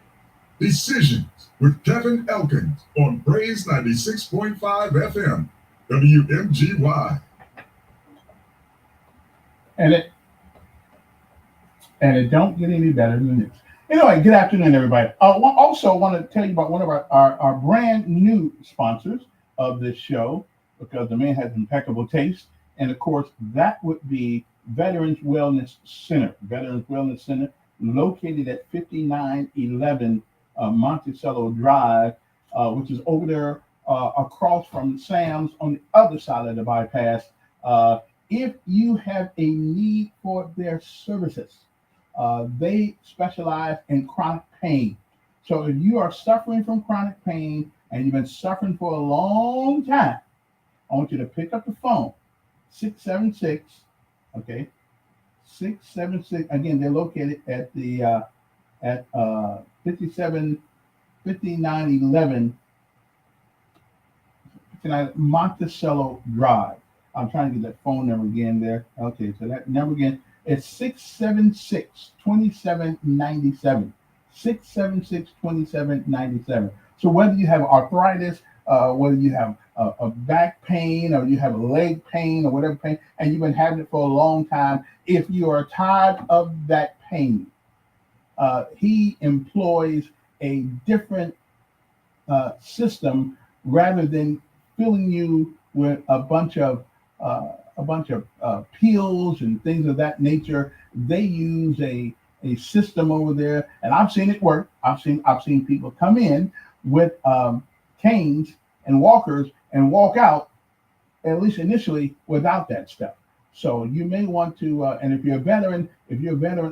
Decisions with Kevin Elkins on Praise 96.5 FM, WMGY. And it don't get any better than this. Anyway, good afternoon, everybody. Also want to tell you about one of our brand new sponsors of this show, because the man has impeccable taste. And of course, that would be Veterans Wellness Center. Veterans Wellness Center, located at 5911 Monticello Drive, which is over there across from Sam's on the other side of the bypass. If you have a need for their services, they specialize in chronic pain. So if you are suffering from chronic pain and you've been suffering for a long time, I want you to pick up the phone, 676, okay, 676. Again, they're located at the at 5911 Monticello Drive. I'm trying to get that phone number again there. Okay, so that number again is 676-2797. 676-2797. So whether you have arthritis, whether you have a back pain, or you have a leg pain, or whatever pain, and you've been having it for a long time, if you are tired of that pain, he employs a different system system than filling you with a bunch of pills and things of that nature. They use a system over there, and I've seen it work. I've seen people come in with canes and walkers and walk out, at least initially, without that stuff. So you may want to, and if you're a veteran,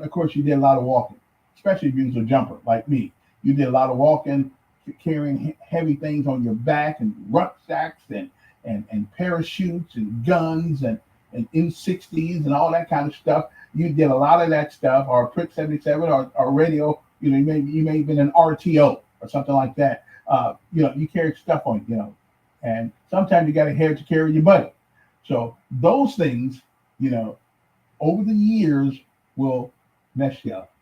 of course, you did a lot of walking, especially if you was a jumper like me. You did a lot of walking, carrying heavy things on your back, and rucksacks and parachutes and guns and M60s and all that kind of stuff. You did a lot of that stuff, or Prick 77 or radio. You may have been an RTO or something like that. You carry stuff on, and sometimes you got to have to carry your buddy. So those things, over the years will mess you up.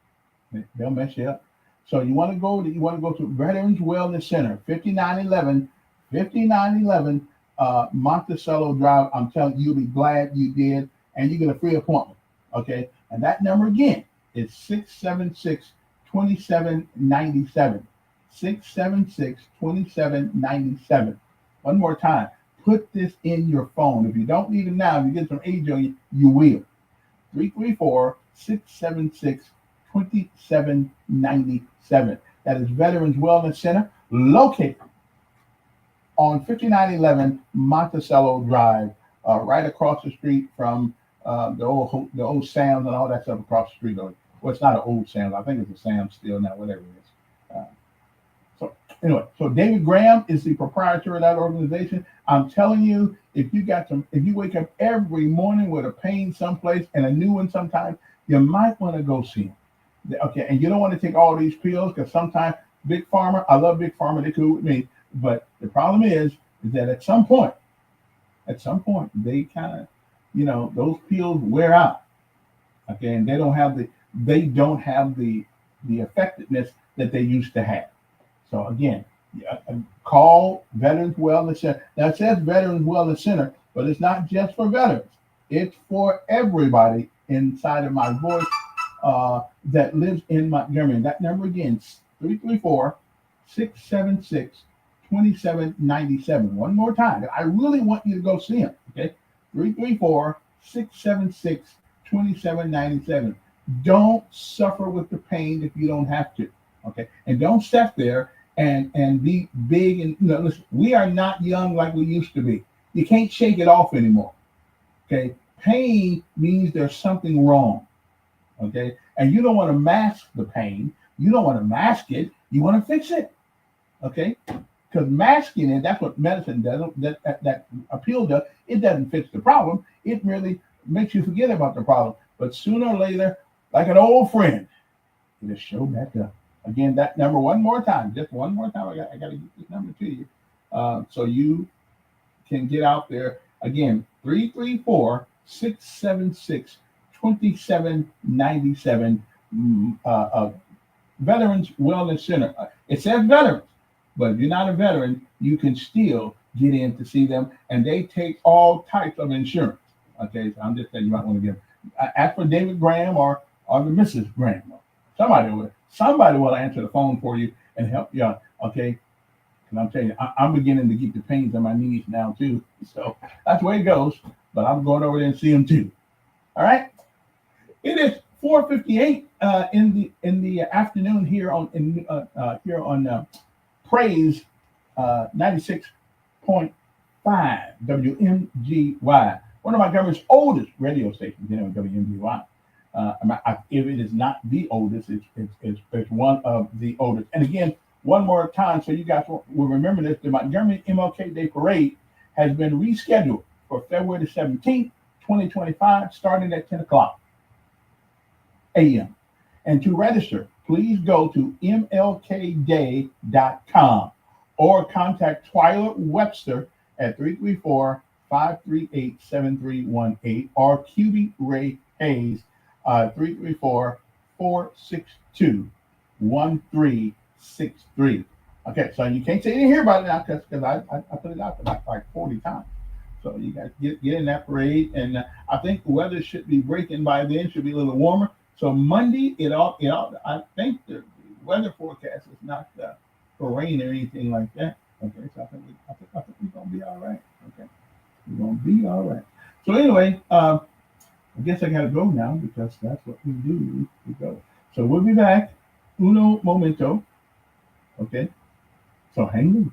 They'll mess you up. So you want to go to Veterans Wellness Center, 5911 Monticello Drive. I'm telling you, you'll be glad you did, and you get a free appointment. Okay, and that number again is 676-2797. 676-2797. One more time. Put this in your phone. If you don't need it now, if you get some age on you, you will. 334-676-2797. That is Veterans Wellness Center, located on 5911 Monticello Drive, right across the street from the old Sam's and all that stuff across the street. Well, it's not an old Sam's. I think it's a Sam's still now, whatever it is. So anyway, so David Graham is the proprietor of that organization. I'm telling you, if you wake up every morning with a pain someplace and a new one sometimes, you might want to go see him. Okay, and you don't want to take all these pills because sometimes Big Pharma, I love Big Pharma, they're cool with me, but the problem is that at some point, they kind of, those pills wear out. Okay, and they don't have the effectiveness that they used to have. So again, call Veterans Wellness Center. Now it says Veterans Wellness Center, but it's not just for veterans. It's for everybody inside of my voice that lives in Montgomery. That number again is 334-676-2797. One more time. I really want you to go see him. Okay, 334-676-2797. Don't suffer with the pain if you don't have to. Okay, and don't sit there and be big and listen, we are not young like we used to be. You can't shake it off anymore. Okay, pain means there's something wrong. Okay, and you don't want to mask the pain. You don't want to mask it. You want to fix it. Okay, because masking it, that's what medicine does. That a pill does. It doesn't fix the problem. It really makes you forget about the problem. But sooner or later, like an old friend, it'll show back up. Again, that number one more time, just one more time. I got to get this number to you, so you can get out there. Again, 334-676-2797. Veterans Wellness Center. It says veterans, but if you're not a veteran, you can still get in to see them, and they take all types of insurance. Okay, so I'm just saying you might want to give. Ask for David Graham or the Mrs. Graham. Somebody will answer the phone for you and help you out. Okay, and I'm telling you, I'm beginning to get the pains in my knees now too. So that's the way it goes. But I'm going over there and see them too. All right. It is 4:58 in the afternoon here on Praise 96.5 WMGY, one of Montgomery's oldest radio stations here on WMGY. If it is not the oldest, it's one of the oldest. And again, one more time, so you guys will remember this: the Montgomery MLK Day Parade has been rescheduled for February the 17th, 2025, starting at 10 o'clock a.m. And to register, please go to mlkday.com or contact Twyla Webster at 334-538-7318 or QB Ray Hayes 334-462-1363. Okay, so you can't say you didn't hear about it now because I put it out there like 40 times. So you guys get in that parade, and I think the weather should be breaking by then. Should be a little warmer. So Monday, I think the weather forecast is not for rain or anything like that. Okay, so I think we're gonna be all right. Okay, we're gonna be all right. So anyway, I guess I gotta go now because that's what we do. We go. So we'll be back. Uno momento. Okay. So hang loose.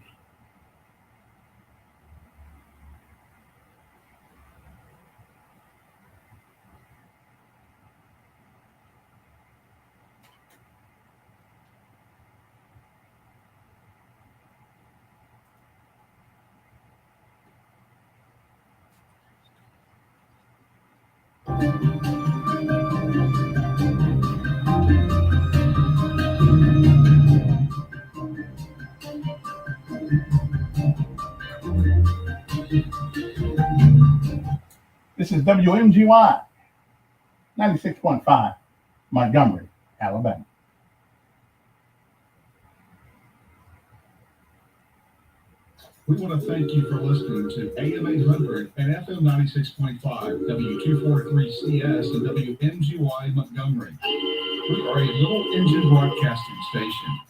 This is WMGY 96.5, Montgomery, Alabama. We want to thank you for listening to AM 800 and FM 96.5, W243CS and WMGY Montgomery. We are a little engine broadcasting station.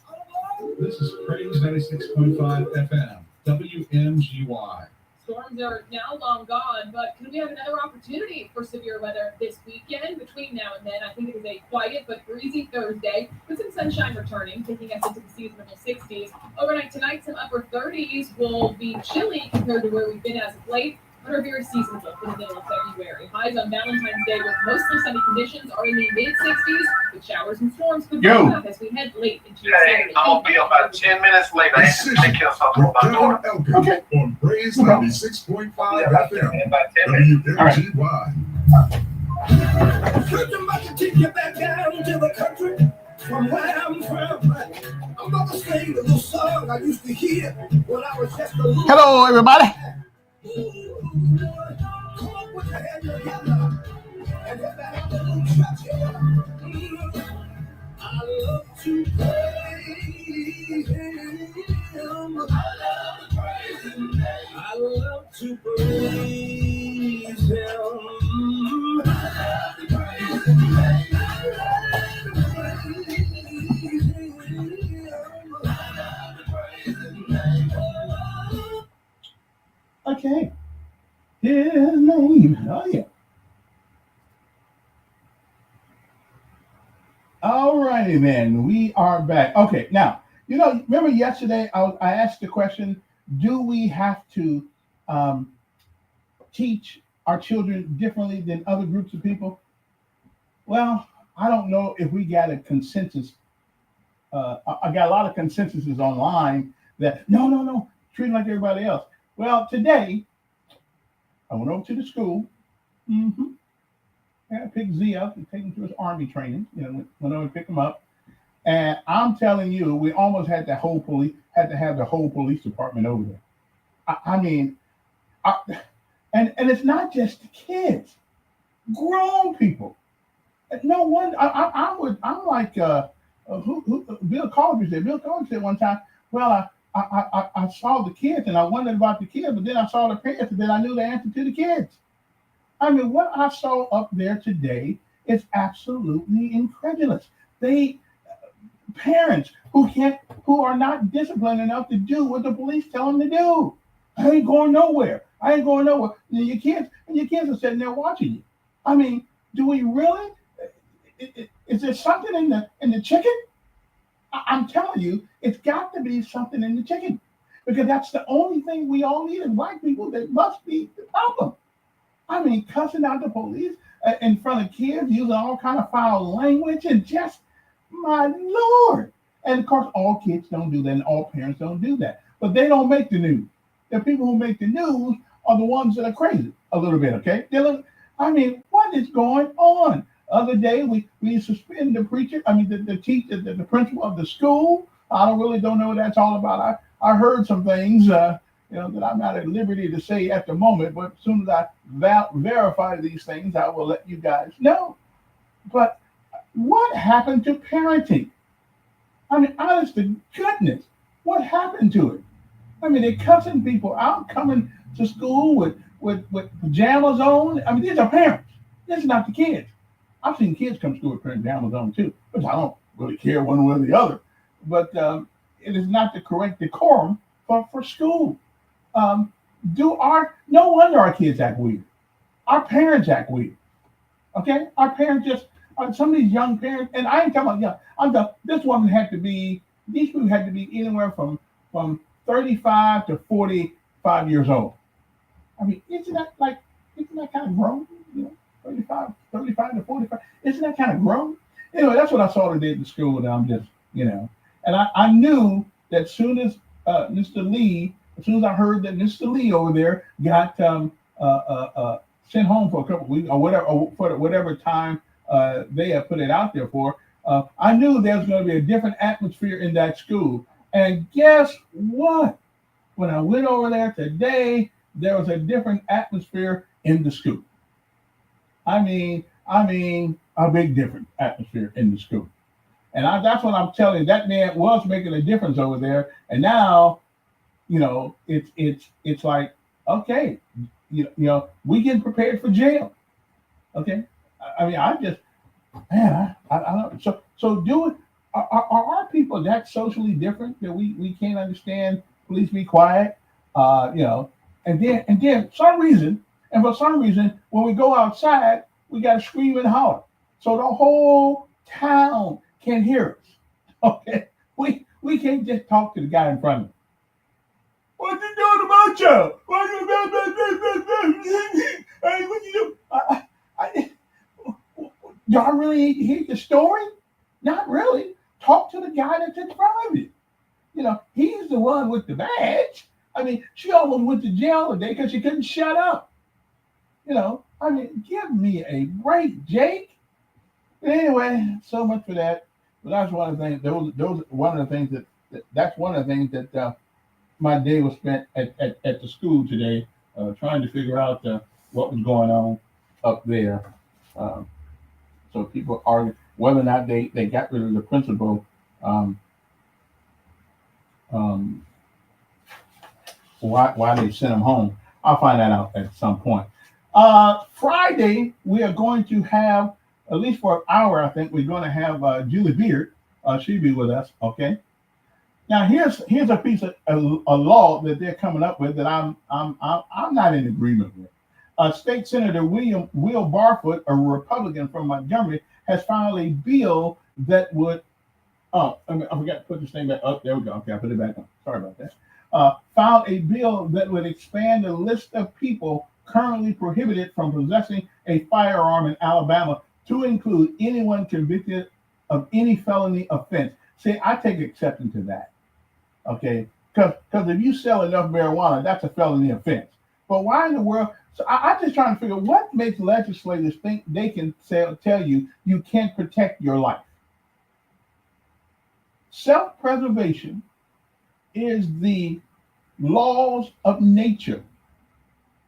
This is Praise 96.5 FM, WMGY. Storms are now long gone, but could we have another opportunity for severe weather this weekend? Between now and then, I think it is a quiet but breezy Thursday with some sunshine returning, taking us into the seasonable 60s. Overnight tonight, some upper 30s will be chilly compared to where we've been as of late, but are very seasonable for the middle of February. Highs on Valentine's Day with mostly sunny conditions are in the mid-60s, with showers and storms could Yo. pop up as we head late into Hey, Saturday. I'm gonna be about 10 minutes late. I have to take care of something With with my daughter. Kevin Elkins Okay. on Praise Okay. 96.5 About FM, 10 minutes. WMGY. I'm about to take you back down to the country from where I'm from. I'm about to sing a little song I used to hear when I was just a little. Hello, everybody. Ooh, come on, put your hands together and hit that little church. I love to praise Him. I love to praise Him. Okay. His name. Oh, yeah. All righty, then. We are back. Okay. Now, remember yesterday I asked the question, do we have to teach our children differently than other groups of people? Well, I don't know if we got a consensus. I got a lot of consensuses online that no, treat them like everybody else. Well, today I went over to the school. I picked Z up and take him to his army training. Went over to pick him up, and I'm telling you, we almost had to have the whole police department over there. And it's not just the kids, grown people. No one. I'm like who Bill Cosby said. Bill Cosby said one time, well, I saw the kids and I wondered about the kids, but then I saw the parents and then I knew the answer to the kids. I mean, what I saw up there today is absolutely incredulous. Parents who are not disciplined enough to do what the police tell them to do. I ain't going nowhere. And your kids are sitting there watching you. I mean, do we really? Is there something in the chicken? I'm telling you, it's got to be something in the chicken, because that's the only thing we all need as white people. That must be the problem. I mean, cussing out the police in front of kids, using all kind of foul language, and just, my Lord. And of course, all kids don't do that, and all parents don't do that. But they don't make the news. The people who make the news are the ones that are crazy a little bit, okay? I mean, what is going on? Other day, we suspended the preacher, the teacher, the principal of the school. I don't know what that's all about. I heard some things, that I'm not at liberty to say at the moment, but as soon as I verify these things, I will let you guys know. But what happened to parenting? I mean, honest to goodness, what happened to it? I mean, they're cussing people out, coming to school with pajamas on. I mean, these are parents. This is not the kids. I've seen kids come to school with pajamas on too, which I don't really care one way or the other. But it is not the correct decorum for school. No wonder our kids act weird. Our parents act weird. Okay, our parents just some of these young parents, and I ain't talking about young. These people had to be anywhere from 35 to 45 years old. I mean, isn't that kind of grown? 35 to 45. Isn't that kind of grown? Anyway, that's what I saw today at the school, and I'm just, and I knew that as soon as I heard that Mr. Lee over there got sent home for a couple of weeks or whatever, or for whatever time they have put it out there for, I knew there was going to be a different atmosphere in that school. And guess what? When I went over there today, there was a different atmosphere in the school. I mean, a big different atmosphere in the school. And that's what I'm telling you. That man was making a difference over there. And now It's like, okay, we getting prepared for jail. Okay, I mean, I just, man, I don't. So do it. Are our people that socially different that we can't understand? Please be quiet. You know, and then some reason, and for some reason, when we go outside, we got to scream and holler, so the whole town can hear us. Okay, we can't just talk to the guy in front of us. What you doing about you? What you Hey, what you do? I, y'all really need to hear the story? Not really. Talk to the guy that's in front of you. He's the one with the badge. I mean, she almost went to jail today because she couldn't shut up. I mean, give me a break, Jake. But anyway, so much for that. But that's one of the things. Those one of the things that's one of the things that my day was spent at the school today, trying to figure out what was going on up there. Um, so people argue whether or not they got rid of the principal. Um, um, why they sent him home? I'll find that out at some point. Friday we are going to have, at least for an hour, I think we're going to have Julie Beard. She'll be with us. Okay. Now here's a piece of a law that they're coming up with that I'm not in agreement with. State Senator Will Barfoot, a Republican from Montgomery, has filed a bill that would. Oh, I forgot to put this thing back up. There we go. Okay, I put it back on. Sorry about that. Filed a bill that would expand the list of people currently prohibited from possessing a firearm in Alabama to include anyone convicted of any felony offense. See, I take exception to that. Okay, because if you sell enough marijuana, that's a felony offense. But why in the world? So I just trying to figure what makes legislators think they can tell you can't protect your life. Self-preservation is the laws of nature.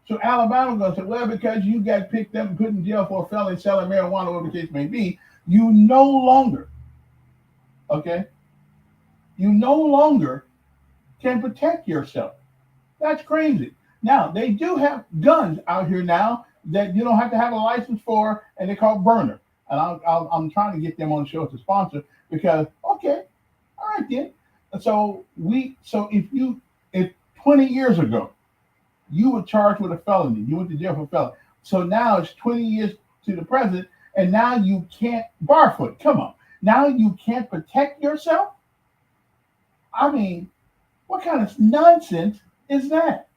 So Alabama gonna say, well, because you got picked up and put in jail for a felony selling marijuana, whatever the case may be, you no longer, okay, you no longer can protect yourself. That's crazy. Now they do have guns out here now that you don't have to have a license for, and they're called burner. And I'm trying to get them on the show as a sponsor because okay, all right then. If 20 years ago you were charged with a felony, you went to jail for a felony. So now it's 20 years to the present, and now you can't barfoot. Come on, now you can't protect yourself. I mean, what kind of nonsense is that?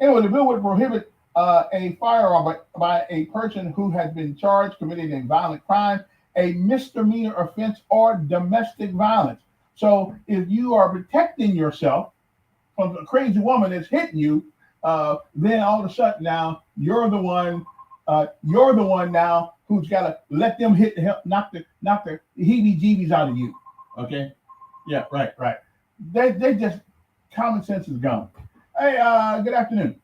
Anyway, the bill would prohibit a firearm by a person who has been charged committing a violent crime, a misdemeanor offense, or domestic violence. So if you are protecting yourself from a crazy woman that's hitting you, then all of a sudden now you're the one. You're the one now who's got to let them hit the hell, knock the heebie-jeebies out of you. Okay? Yeah, right. They just common sense is gone. Hey, good afternoon.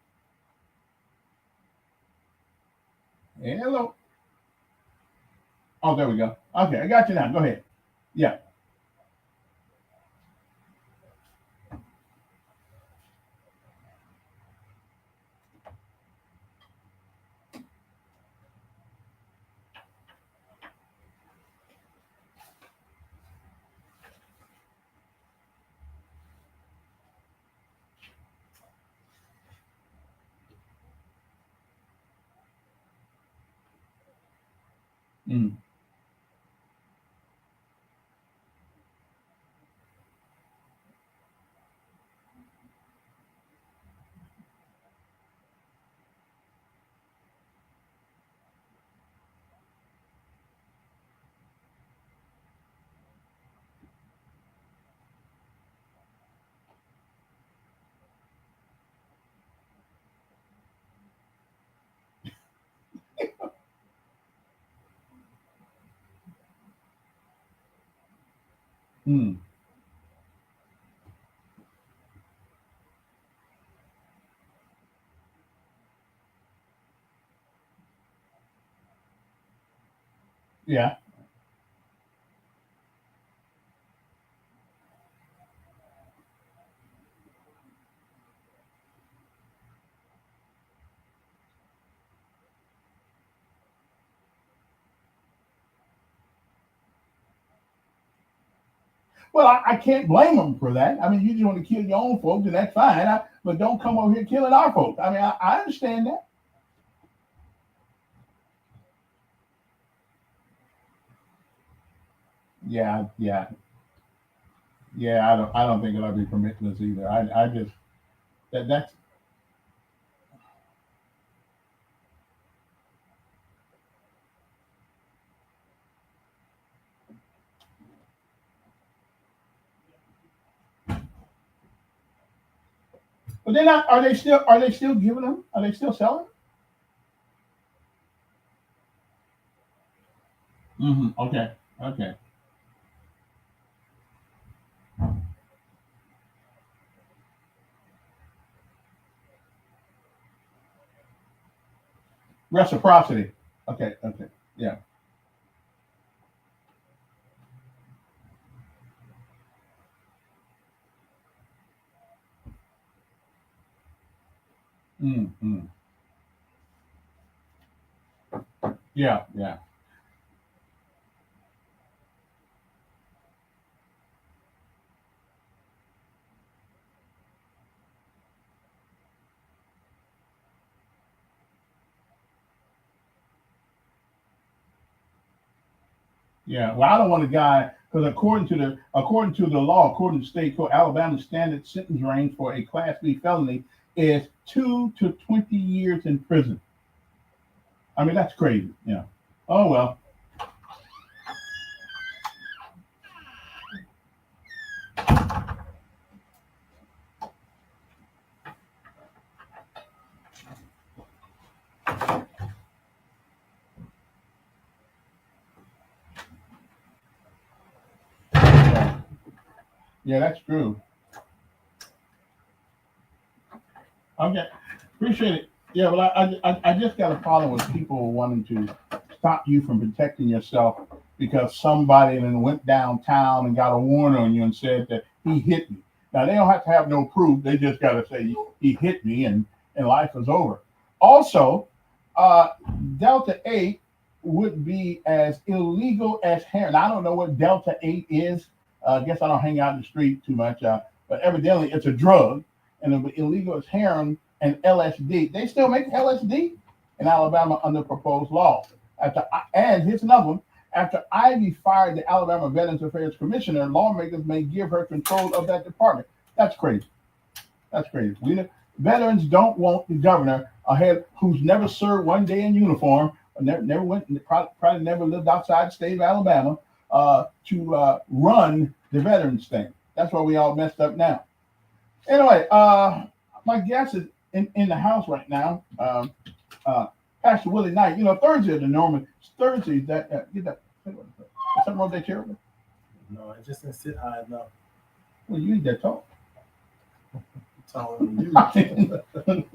Hey, hello. Oh, there we go. Okay, I got you now. Go ahead. Yeah. Mm. Mm. Yeah. Well, I can't blame them for that. I mean, you just want to kill your own folks, and that's fine. But don't come over here killing our folks. I mean, I understand that. Yeah, yeah, yeah. I don't think it'll be permitless either. I just that's. But they're not. Are they still? Are they still giving them? Are they still selling? Okay. Okay. Reciprocity. Okay. Okay. Yeah. Mm-hmm. Yeah. Yeah. Yeah. Well, I don't want a guy because according to the law, according to state code, Alabama's standard sentence range for a Class B felony is 2 to 20 years in prison. I mean, that's crazy. Yeah. Oh well. Yeah, yeah, that's true. Okay, appreciate it. Yeah, well, I just got a problem with people wanting to stop you from protecting yourself because somebody then went downtown and got a warrant on you and said that he hit me. Now they don't have to have no proof. They just got to say he hit me and life is over. Also, uh, Delta 8 would be as illegal as heroin. I don't know what Delta 8 is. I guess I don't hang out in the street too much, but evidently it's a drug and it'll be illegal as heroin and LSD. They still make LSD in Alabama under proposed law. And here's another one. After Ivy fired the Alabama Veterans Affairs Commissioner, lawmakers may give her control of that department. That's crazy. That's crazy. Veterans don't want the governor ahead who's never served one day in uniform, never went, probably never lived outside the state of Alabama, to run the veterans thing. That's why we all messed up now. Anyway, my guest is in the house right now. Pastor Willie Knight. Thursday is the normal Thursdays that get that. Something wrong with that chair? No, I just didn't sit high enough. Well, you need that talk. Taller than you.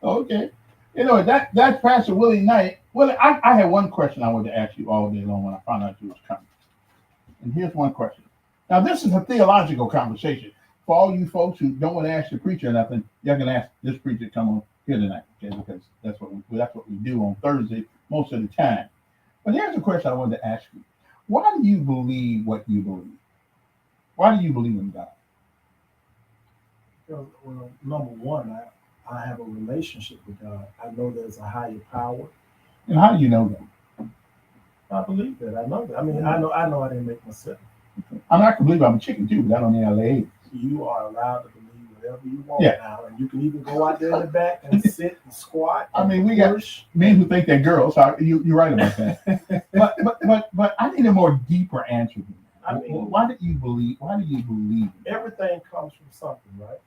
Okay. That's Pastor Willie Knight. Well, I had one question I wanted to ask you all day long when I found out you was coming. And here's one question. Now, this is a theological conversation. For all you folks who don't want to ask the preacher nothing, you're gonna ask this preacher to come on here tonight, okay? Because that's what we do on Thursday most of the time. But here's a question I wanted to ask you: why do you believe what you believe? Why do you believe in God? Well, number one, I have a relationship with God. I know there's a higher power. And how do you know that? I believe that. I know that. I mean, I know I didn't make myself. I mean, I can believe I'm a chicken too, but I don't mean I lay eggs. You are allowed to believe whatever you want Yeah. now, and you can even go out there in the back and sit and squat. I mean, we got men who think they're girls. So you're right about that. but I need a more deeper answer than that. I mean, why do you believe? Why do you believe? Everything comes from something, right?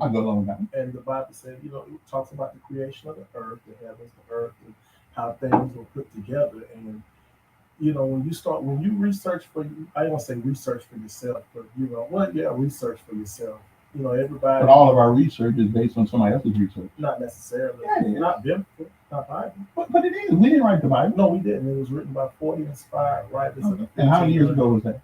I go along with that. And the Bible said, it talks about the creation of the earth, the heavens, the earth, and how things were put together. And when you research I don't want to say research for yourself, but research for yourself. Everybody. But all of our research is based on somebody else's research. Not necessarily. Yeah, not biblical, not Bible. But it is. We didn't write the Bible. No, we didn't. It was written by 40 inspired writers. Okay. And how many years ago was that?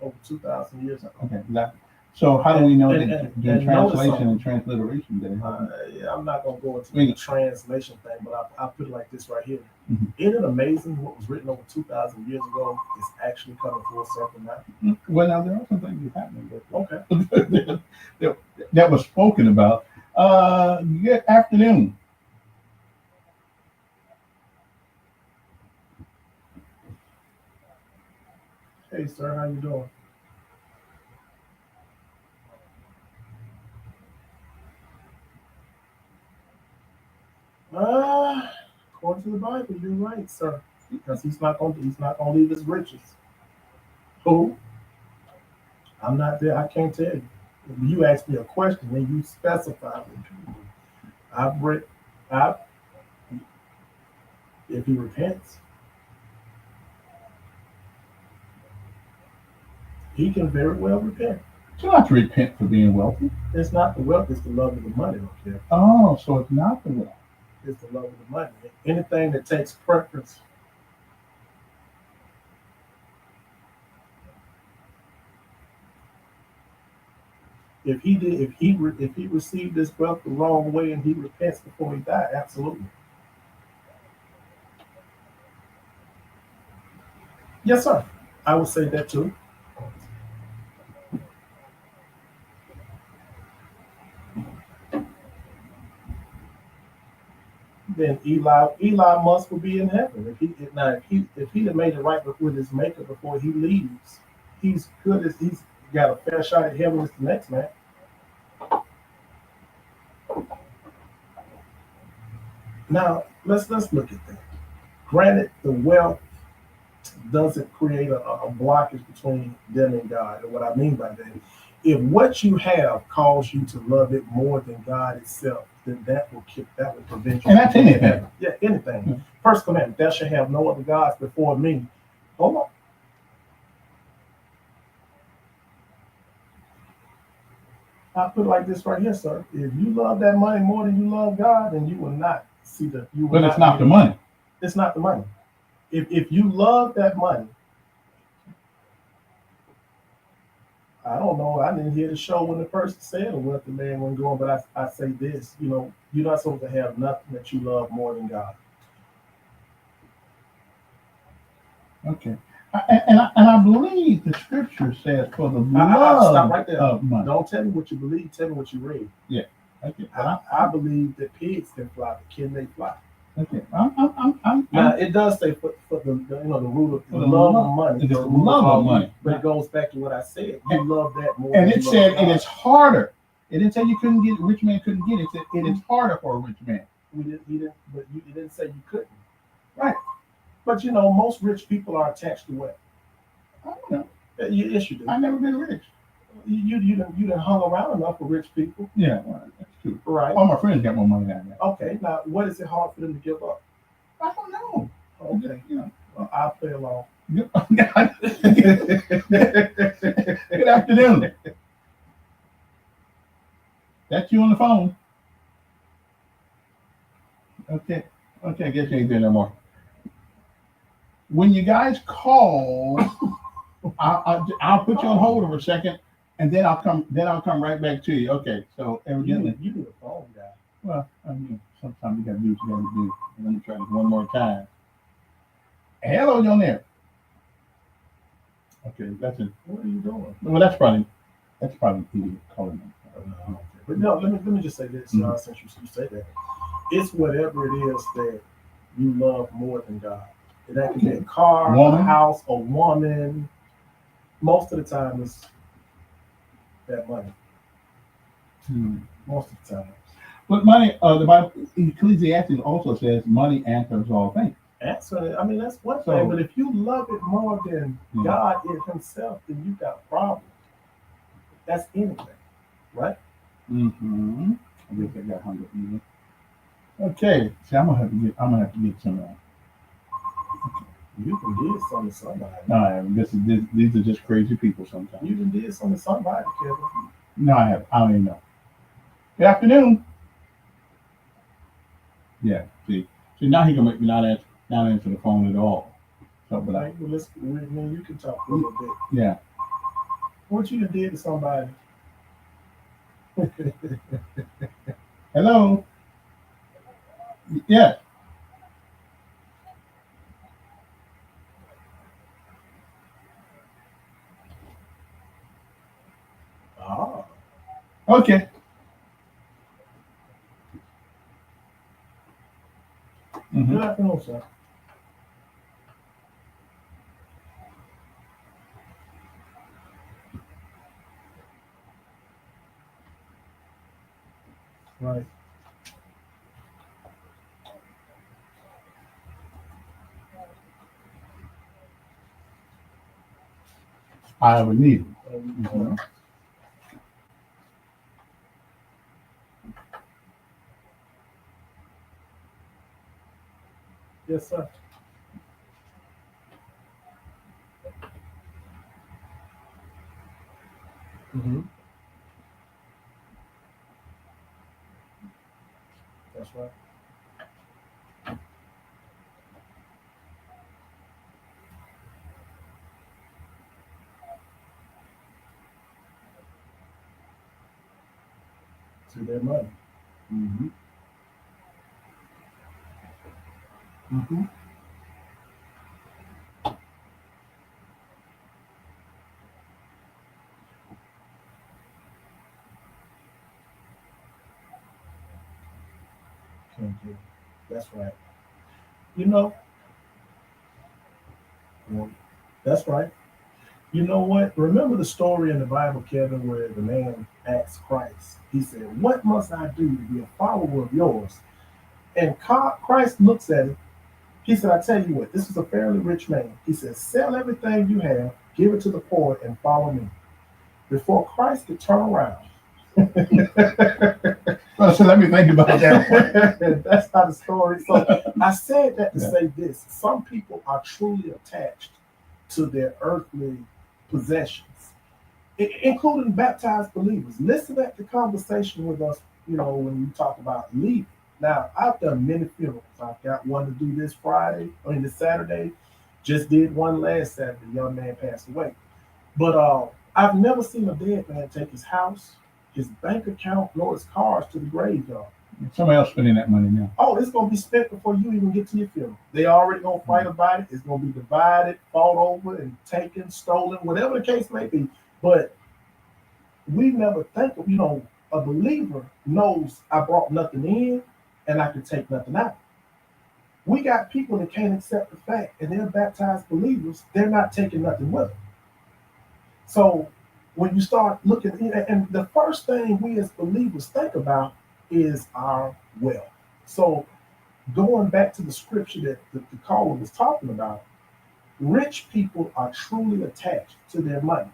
Over 2,000 years ago. Okay, exactly. So how do we know And- that and- during and notice translation and something. transliteration that it happened? Yeah, I'm not gonna go into Wait. the translation thing, but I'll put it like this right here. Mhm. Isn't it amazing what was written over 2,000 years ago is actually coming full circle now? Well, now there are some things that's happening Okay. that was spoken about. Good afternoon. Hey, sir, how you doing? According to the Bible, you're right, sir. Because he's not gonna leave his riches. Who? I'm not there. I can't tell you. If you ask me a question and you specify it, I've read. I If he repents, he can very well repent. You don't have to repent for being wealthy. It's not the wealth; it's the love of the money. Okay, Oh, so it's not the wealth. it's the love of the money. Anything that takes preference. If he received this wealth the wrong way and he repents before he died, absolutely. Yes, sir. I would say that too. Then Eli Musk will be in heaven if he had made it right with his maker before he leaves. He's good as he's got a fair shot at heaven as the next man. Now let's look at that. Granted, the wealth doesn't create a blockage between them and God. And what I mean by that, if what you have calls you to love it more than God itself, then that will prevent you. And that's anything. Yeah, anything. Yeah. First commandment: thou shalt have no other gods before me. Hold on. I put it like this right here, sir. If you love that money more than you love God, then you will not see the. You will But it's not the money. It's not the money. If you love that money, I don't know. I didn't hear the show when the person said or what the man wasn't going, but I say this, you're not supposed to have nothing that you love more than God. Okay. And I believe the scripture says for the love Stop right there. of money. Don't tell me what you believe. Tell me what you read. Yeah. Okay. I believe that pigs can fly, but can they fly? Okay. Now it does say for the root of For the the love love- of money. it's the the root love of all money. evil. But it goes back to what I said. You love that more. And than it you said love it God. is harder. It didn't say you couldn't get it, rich man couldn't get it. It said it is harder for a rich man. You didn't say you couldn't. Right. But most rich people are attached to what? I don't know. Yes, you do. I've never been rich. You done hung around enough with rich people. Yeah, well, that's true. Right. All my friends got more money than that. Okay. Now, what is it hard for them to give up? I don't know. Okay. Well, I'll play along. Good afternoon. That's you on the phone. Okay. I guess you ain't there no more. When you guys call, I'll put you on hold for a second, and then I'll come right back to you. Okay. So evidently, You need a phone guy. well, I mean, sometimes you gotta do what you gotta do. Let me try this one more time. Hello, you on there? Okay, that's it. What are you doing? Well, that's probably idiot calling them. Okay. But no, let me just say this, Mhm. since you say that. It's whatever it is that you love more than God. And that can be a car, Woman. a house, a woman. Most of the time, it's that money. Most of the time. But money, the Bible, Ecclesiastes also says money answers all things. Answer. I mean, that's one So- thing. But if you love it more than Yeah. God is Himself, then you got a problem. That's anything, right? Mm-hmm. I guess I got 100 million. Okay, see, I'm gonna have to get some. You can give something to somebody. No, these are just crazy people sometimes. You can give something to somebody, Kevin. No, I don't even know. Good afternoon. Yeah, see, now he gonna make me not answer the phone at all. So, but Well, you can talk a little bit. yeah, What you done did to somebody? Hello. Yes. Ah, Okay. good Mhm. afternoon, sir. Right. I would need it. Mhm. Yes, sir. Mm-hmm. That's right. To their money. Mm-hmm. Mm-hmm. Can't get it. That's right. You know, well, that's right. You know what? Remember the story in the Bible, Kevin, where the man asked Christ. He said, "What must I do to be a follower of yours?" And Christ looks at it. He said, "I tell you what, this is a fairly rich man." He said, "Sell everything you have, give it to the poor, and follow me." Before Christ could turn around. Well, so let me think about that. That's how the story. So I said that to say this: some people are truly attached to their earthly possessions, including baptized believers. Listen at the conversation with us, when you talk about leaving. Now, I've done many funerals. I've got one to do this Friday, this Saturday. Just did one last Saturday. A young man passed away. But I've never seen a dead man take his house, his bank account, nor his cars to the graveyard. Somebody else spending that money now. Oh, it's gonna be spent before you even get to your funeral. They already gonna fight about it. It's gonna be divided, fought over, and taken, stolen, whatever the case may be. But we never think of, a believer knows I brought nothing in and I can take nothing out. We got people that can't accept the fact, and they're baptized believers, they're not taking nothing with them. So when you start looking, and the first thing we as believers think about is our wealth. So going back to the scripture that the caller was talking about, rich people are truly attached to their money.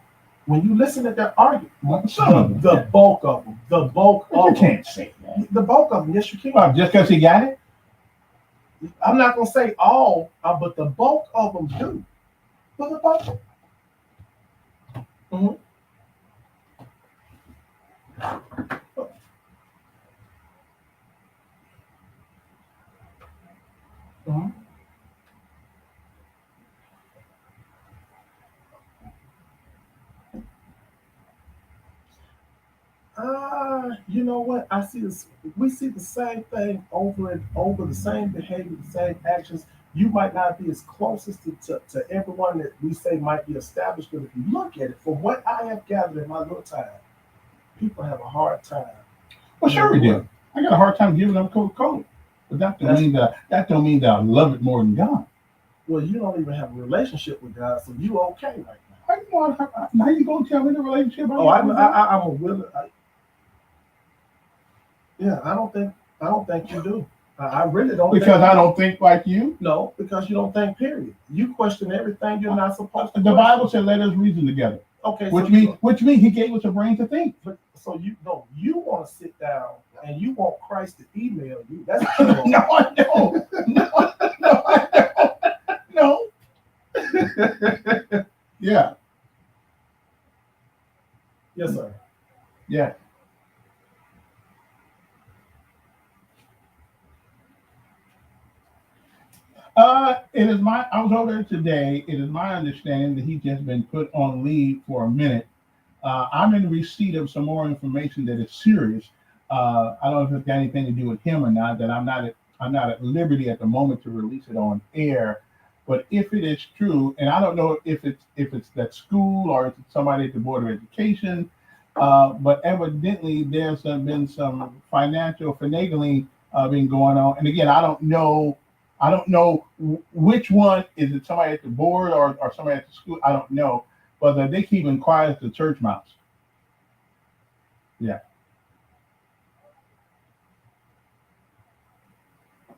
When you listen to their argument, the bulk of them, You can't say that. the bulk of them, yes, you can. Well, just because he got it? I'm not gonna say all, but the bulk of them do. But the bulk. Mhm. Mhm. You know what? I see this. We see the same thing over and over, the same behavior, the same actions. You might not be as closest to everyone that we say might be established, but if you look at it, from what I have gathered in my little time, people have a hard time. Well, sure we do. I got a hard time giving up Coca-Cola. But that don't mean that I love it more than God. Well, you don't even have a relationship with God, so you okay right now. Now you gonna tell me the relationship? I'm a willing. Yeah, I don't think you do. I really don't. Because I don't think like you. No, because you don't think. Period. You question everything you're not supposed to. The Bible said, "Let us reason together." Okay, which so means He gave us a brain to think. But so you want to sit down and you want Christ to email you. That's what you want. No, I don't. No, I don't. No. Yeah. Yes, sir. Yeah. It is I was over there today. It is my understanding that he's just been put on leave for a minute I'm in receipt of some more information that is serious. I don't know if it's got anything to do with him or not. That I'm not at liberty at the moment to release it on air. But if it is true, and I don't know if it's that school or if it's somebody at the Board of Education, but evidently there's been some financial finagling been going on. And again, I don't know which one is it, somebody at the board or somebody at the school. I don't know, but they keep quiet as the church mouse. Yeah.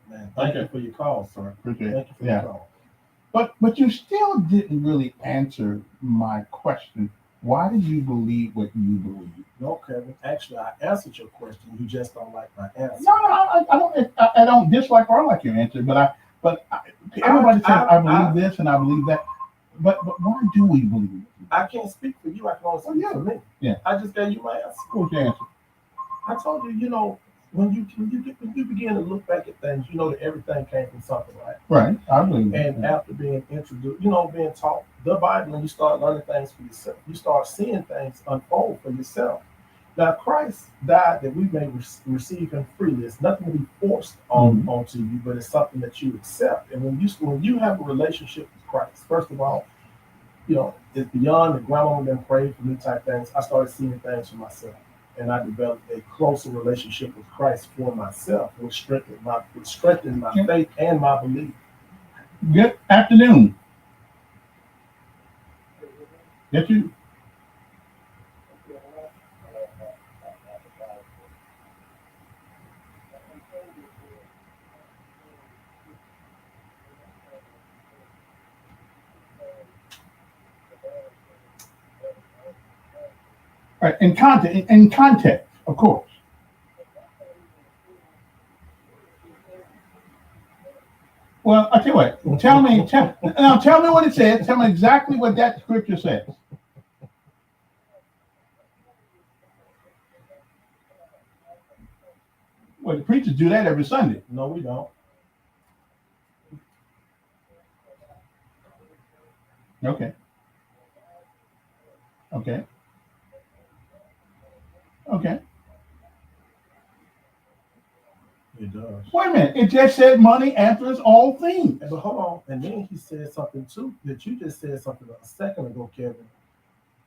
Man, thank you for your call, sir. Appreciate it. Thank you for your call. But you still didn't really answer my question. Why do you believe what you believe? No, Kevin. Actually, I answered your question. You just don't like my answer. No, I don't dislike or like your answer, but everybody says I believe this and I believe that. But why do we believe it? I can't speak for you. I can only speak for me. Yeah. I just gave you my answer. What's your answer? I told you, when you begin to look back at things, you know that everything came from something, right? Right. I believe that. And after being introduced, being taught the Bible, and you start learning things for yourself, you start seeing things unfold for yourself. Now, Christ died that we may receive Him freely. It's nothing to be forced onto you, but it's something that you accept. And when you have a relationship with Christ, first of all, it's beyond the grandma been prayed for me type things. I started seeing things for myself, and I developed a closer relationship with Christ for myself, which strengthened my faith and my belief. Good afternoon. Yes, you. Right, in context, of course. Well, I tell you what. Tell me what it says. Tell me exactly what that scripture says. Well, the preachers do that every Sunday. No, we don't. Okay. It does. Wait a minute. It just said money answers all things. But hold on. And then he said something too that you just said something a second ago, Kevin.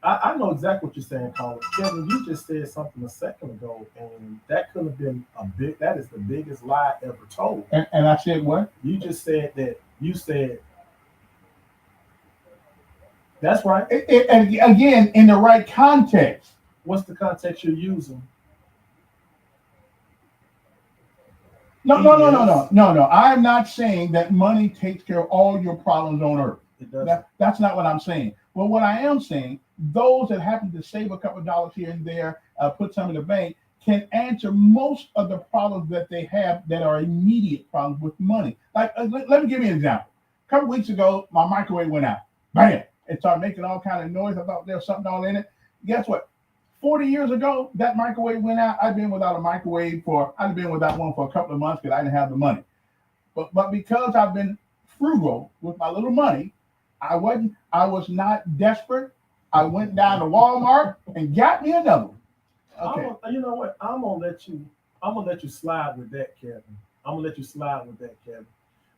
I know exactly what you're saying, Colin. Kevin, you just said something a second ago, and that could have been that is the biggest lie ever told. And I said what? You just said that. You said that's right. And again, in the right context. What's the context you're using? No. I'm not saying that money takes care of all your problems on earth. It doesn't. That's not what I'm saying. Well, what I am saying, those that happen to save a couple of dollars here and there, put some in the bank, can answer most of the problems that they have that are immediate problems with money. Like, let me give you an example. A couple weeks ago, my microwave went out. Bam! It started making all kind of noise. I thought there was something all in it. Guess what? 40 years ago, that microwave went out. I've been without one for a couple of months because I didn't have the money. But because I've been frugal with my little money, I was not desperate. I went down to Walmart and got me another one. Okay. You know what? I'm gonna let you slide with that, Kevin.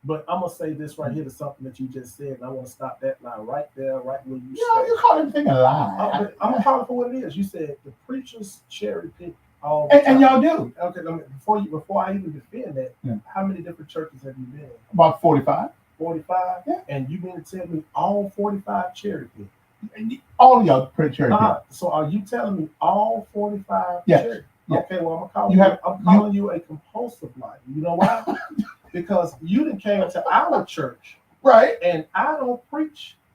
But I'm gonna say this right here to something that you just said, and I want to stop that lie right there, right where you said. You call everything a lie. I'm gonna call it for what it is. You said the preachers cherry pick all the time. And y'all do. Okay, before I even defend that, how many different churches have you been in? About 45. 45? Yeah. And you mean to tell me all 45 cherry pick? All of y'all cherry pick. So are you telling me all 45 yes. cherry? Yes. Okay, well I'm calling you a compulsive liar. You know why? Because you didn't came to our church, right? And I don't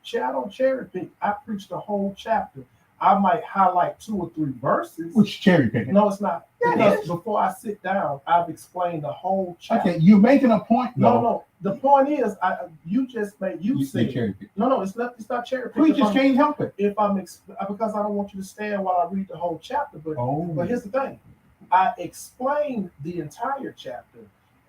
cherry pick. I preach the whole chapter. I might highlight 2 or 3 verses. Which cherry picking? No, it's not. Yeah, because before I sit down, I've explained the whole chapter. Okay, you're making a point. Though. No. The point is, you said cherry pick. No, it's not cherry pick. We just can't help it. Because I don't want you to stand while I read the whole chapter. But here's the thing, I explained the entire chapter.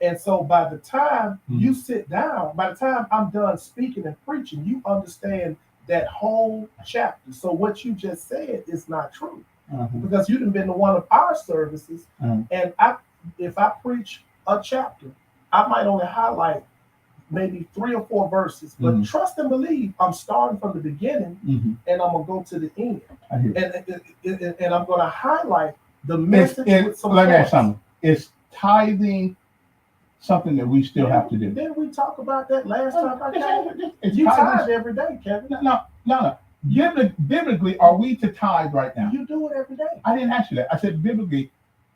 And so by the time you sit down, by the time I'm done speaking and preaching, you understand that whole chapter. So what you just said is not true. Uh-huh. Because you've been to one of our services, Uh-huh. and if I preach a chapter, I might only highlight maybe 3 or 4 verses, but trust and believe, I'm starting from the beginning and I'm gonna go to the end, and I'm gonna highlight the message with some let me ask points. something. Is tithing something that we still have to do? Didn't we talk about that last time I came? It's You tithing. tithe every day, Kevin. No. Biblically, are we to tithe right now? You do it every day. I didn't ask you that. I said biblically,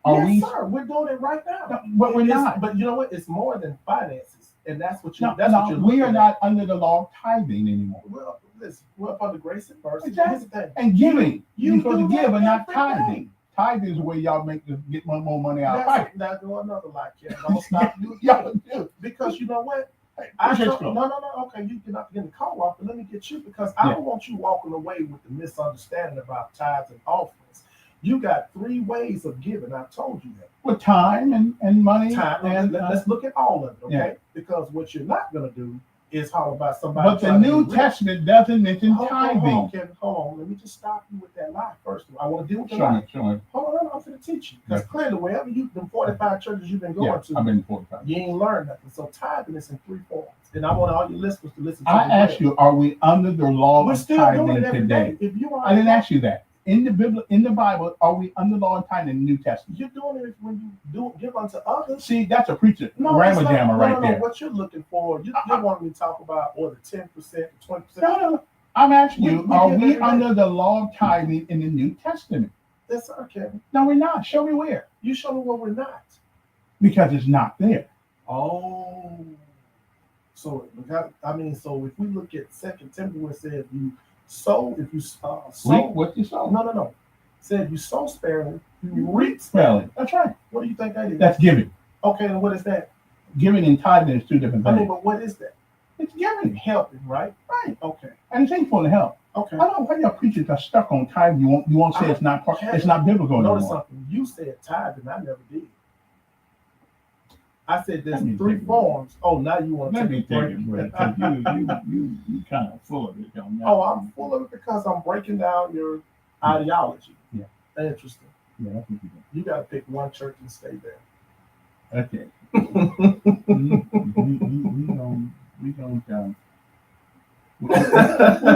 Yes, sir. We're doing it right now. No, but we're not. But you know what? It's more than finances, and that's what you. We are not under the law of tithing anymore. Well, listen, we're up under grace and mercy. Exactly. Here's the thing. And giving. You You're supposed to give and not every tithing. day. Tithing is the way y'all get more money out of pocket. That's another lie, Kevin. I'm gonna stop you. Y'all do. Because you know what? No. Okay, you can not get in the car walk, but let me get you, because I don't want you walking away with the misunderstanding about tithes and offerings. You got 3 ways of giving. I told you that. With time and money. Let's look at all of it, okay? Yeah. Because what you're not gonna do is holler about somebody. But the New Testament doesn't mention tithing. Hold on, Kevin. Hold on. Let me just stop you with that lie first of all. I want to deal with the lie. Sure. Hold on, I'm going to teach you. Because clearly, wherever you've been 45 churches you've been going to, I've been 45. You ain't learned nothing. So tithing is in 3 forms. And I want all your listeners to listen to I asked you, are we under the law of tithing today? If you are, I didn't ask you that. In the Bible, are we under the law of tithing in the New Testament? You're doing it when you give unto others. See, that's a preacher, rammer jammer right there. What you're looking for, you want me to talk about the 10%, 20%. No. I'm asking you, are we under the law of tithing in the New Testament? Yes, sir, Kevin. No, we're not. Show me where. You show me where we're not. Because it's not there. Oh. So if we look at 2 Timothy, where it says sow. What you sow? No. Said you sow sparingly, you reap sparingly. That's right. What do you think that is? That's giving. Okay, and what is that? Giving and tithing is 2 different things. But what is that? It's giving. Helping, right? Right. Okay. And it's ain't for the help. Okay. I don't know why y'all preachers are stuck on tithing. You won't say it's not biblical Notice anymore. something. You said tithing, I never did. I said there's 3 forms. Oh, now you want to take a break. You kind of full of it. I'm full of it because I'm breaking down your ideology. Yeah. Interesting. Yeah, that's what you do. You got to pick one church and stay there. Okay. We'll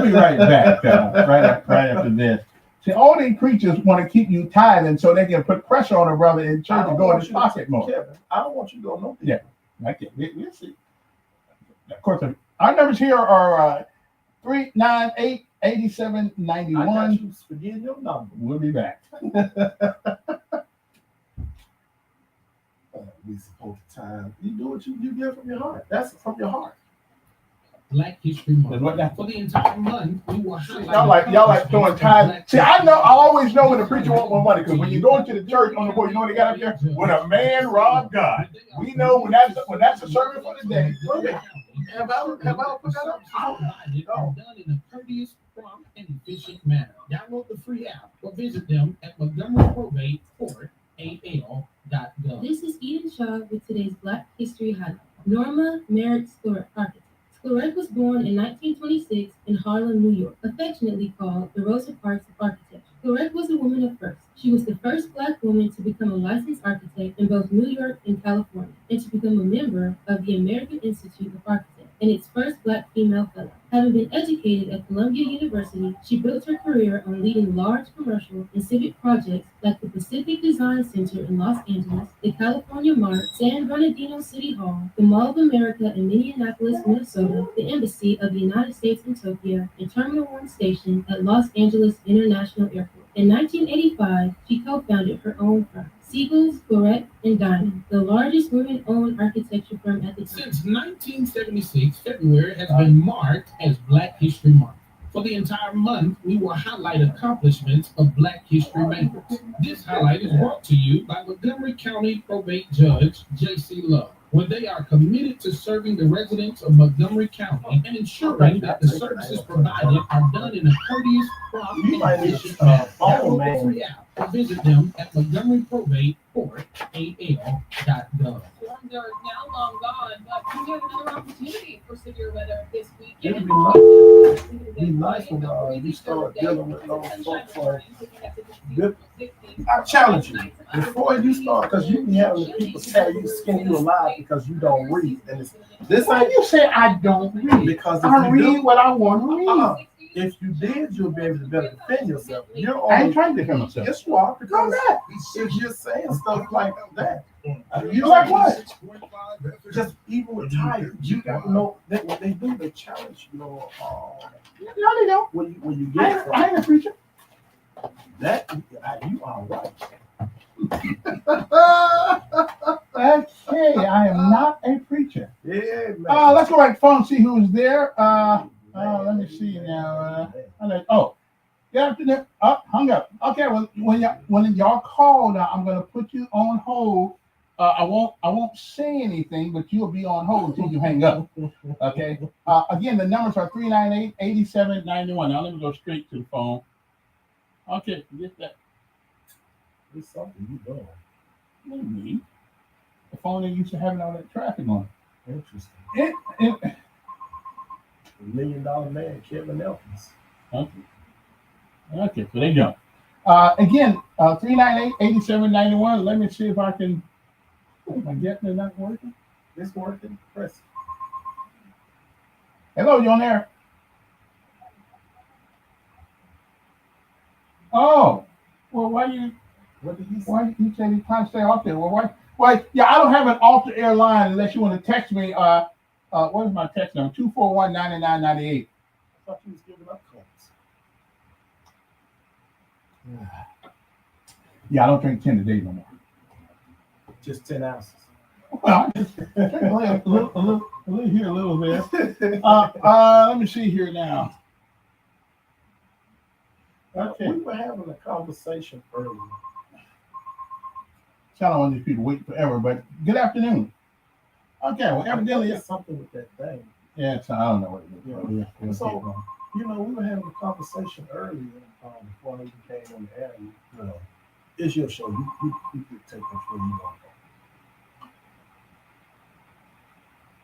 be right back, right after this. See, all these preachers want to keep you tithing so they can put pressure on a brother in church and go in his pocket more. Kevin, I don't want you to go no deeper. Yeah, okay. We'll see. Of course, our numbers here are 398-8791. I got you forgetting your number. We'll be back. We supposed to time. You do what you give from your heart. That's from your heart. Black History Month. For the entire month, we will highlight. Y'all like throwing time. See, I always know when the preacher wants more money, because when you go into the church on the board, you know what they got up there? When a man robbed God. We know when that's a sermon for the day. Have I put that up? Done in a courteous, prompt, and efficient manner. Download the free app or visit them at Montgomery Probate Court, AL.gov. This is Eden Shaw with today's Black History Highlight. Norma Merritt Stewart, architect. Stewart was born in 1926 in Harlem, New York, affectionately called the Rosa Parks of architecture. Stewart was a woman of first. She was the first Black woman to become a licensed architect in both New York and California, and to become a member of the American Institute of Architects and its first Black female fellow. Having been educated at Columbia University, she built her career on leading large commercial and civic projects like the Pacific Design Center in Los Angeles, the California Mart, San Bernardino City Hall, the Mall of America in Minneapolis, Minnesota, the Embassy of the United States in Tokyo, and Terminal 1 Station at Los Angeles International Airport. In 1985, she co-founded her own firm, Siegels, Florette, and Diamond, the largest women-owned architecture firm at the time. Since 1976, February has been marked as Black History Month. For the entire month, we will highlight accomplishments of Black history makers. This highlight is brought to you by Montgomery County Probate Judge J.C. Love, where they are committed to serving the residents of Montgomery County and ensuring that the services provided are done in a courteous, prompt, and efficient manner. Download the free app or visit them at Montgomery Probate Court, AL.gov. Storms are now long gone, but we have another opportunity for severe weather this weekend. be nice when you start dealing with those folks. I challenge you before you start, because you be having people tell you skin you alive because you don't read, and this Why ain't you say I don't read? because if I you read do, what I want to read. if you did, you'll be able to better defend yourself. You're I ain't only trying to defend myself. yes, you are, No, because that. if you're saying stuff like that, You like what? just even with titles, you got to know that what they do, they challenge your No, they don't. where you I get ain't, it from. I ain't a preacher. That you are right. Okay, I am not a preacher. Yeah, man. Let's go back to the phone and see who's there. Let me see now. Good afternoon. Hung up. Okay, well, when y'all call now, I'm gonna put you on hold. I won't say anything, but you'll be on hold until you hang up. Okay. Again, the numbers are 398-8791. Now let me go straight to the phone. Okay, forget that. It's something you doing. What do you mean? The phone that used to having all that traffic on Interesting. it. $1 million man, Kevin Elkins. Okay, so there you go. Again, 398-8791. Let me see if I can. Am I getting it not working? It's working. Press it. Hello, you on there? Oh, well, What did he say? why you said he trying to stay off there? Well, why? Yeah, I don't have an off the air line unless you want to text me. What is my text number? 241-9998. I thought you was giving up codes. Yeah, I don't drink 10 a day no more. Just 10 ounces. Well, I just drink a little here, a little there. Let me see here now. Okay. We were having a conversation earlier. So I don't want these people wait forever, but good afternoon. Okay, well, evidently, it's something with that thing. yeah, so I don't know what it is. Yeah. So, we were having a conversation earlier before I even came on the air. It's your show. You take control. You want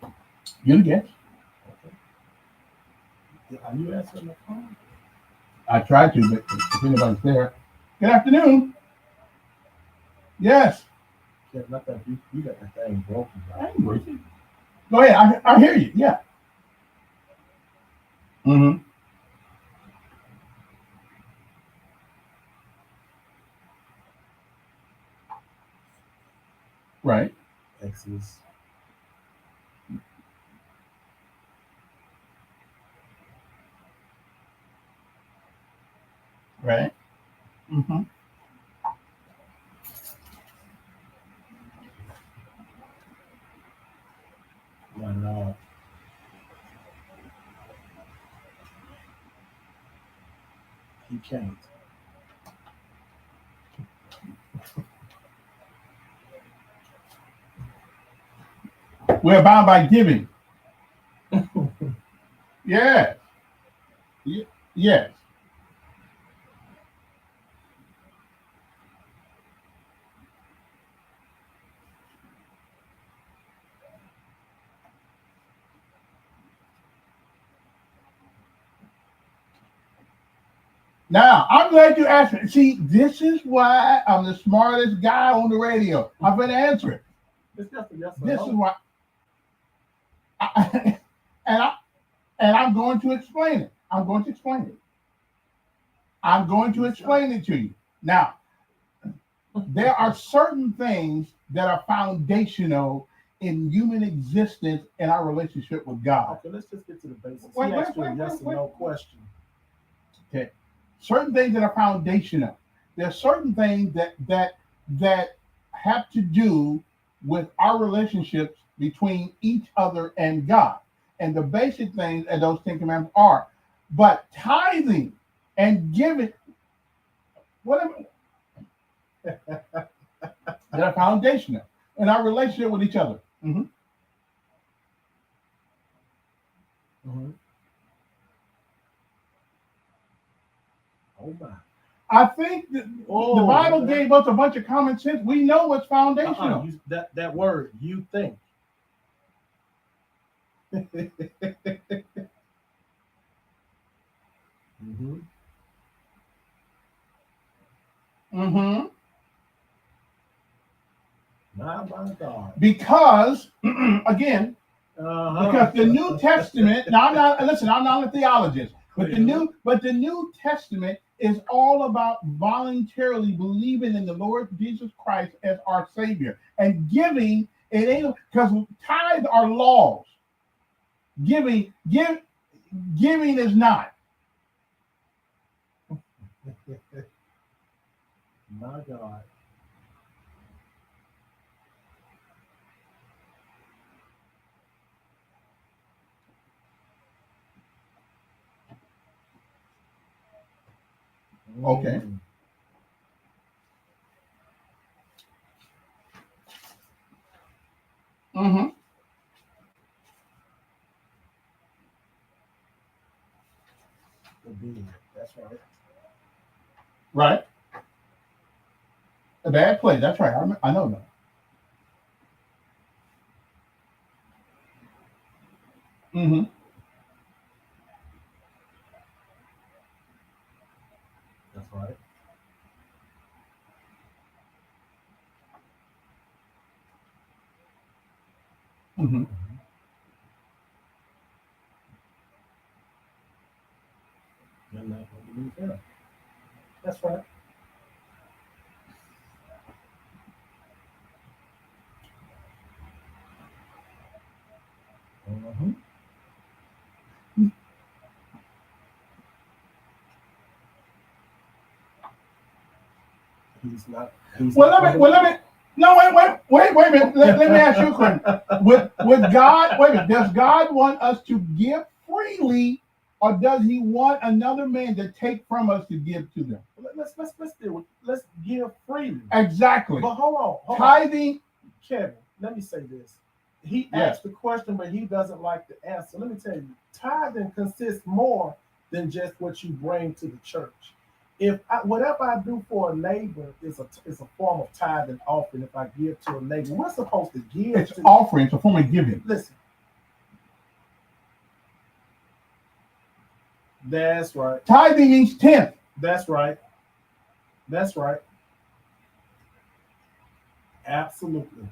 to go. You're the guest. Okay. Are you answering the phone? I tried to, but if anybody's there. Good afternoon. Yes. Yeah, not that you got that thing broken. I ain't breaking. Go ahead. I hear you. Yeah. Mm-hmm. Right. Exodus. Right. Mm-hmm. No. He can't. We're bound by giving. Yes. Yes. Now, I'm glad you asked me. See, this is why I'm the smartest guy on the radio. I'm going to answer it. It's just a yes or This no. is why. And I'm going to explain it. I'm going to explain it. I'm going to explain it to you. Now, there are certain things that are foundational in human existence and our relationship with God. Okay, let's just get to the basics. Wait, He asked you a wait, yes or no question. Okay. Certain things that are foundational. There are certain things that have to do with our relationships between each other and God. And the basic things that those 10 commandments are. But tithing and giving, whatever, that are foundational in our relationship with each other. Mm-hmm. Mm-hmm. Oh my. I think the Bible gave us a bunch of common sense. We know what's foundational. That word, you think. Mm-hmm. Mm-hmm. My God. Because, again, Uh-huh. because the New Testament, now I'm not a theologist, but the New Testament is all about voluntarily believing in the Lord Jesus Christ as our Savior and giving. It ain't because tithes are laws. Giving is not. My God. Okay. Mm-hmm. That's right. Right. A bad play. That's right. I know that. Mm-hmm. That's right. Mm-hmm. You're not going to believe him. That's right. Mm-hmm. He's not. Well, let me. No, wait a minute. Let me ask you a question. With God, wait a minute. Does God want us to give freely, or does He want another man to take from us to give to them? Let's give freely. Exactly. But hold on. Tithing. Kevin, let me say this. He asked the question, but he doesn't like the answer. Let me tell you, tithing consists more than just what you bring to the church. Whatever I do for a neighbor is a form of tithe and offering. If I give to a neighbor, we're supposed to give. It's offering. It's a form of giving. Listen. That's right. Tithing means tenth. That's right. That's right. Absolutely.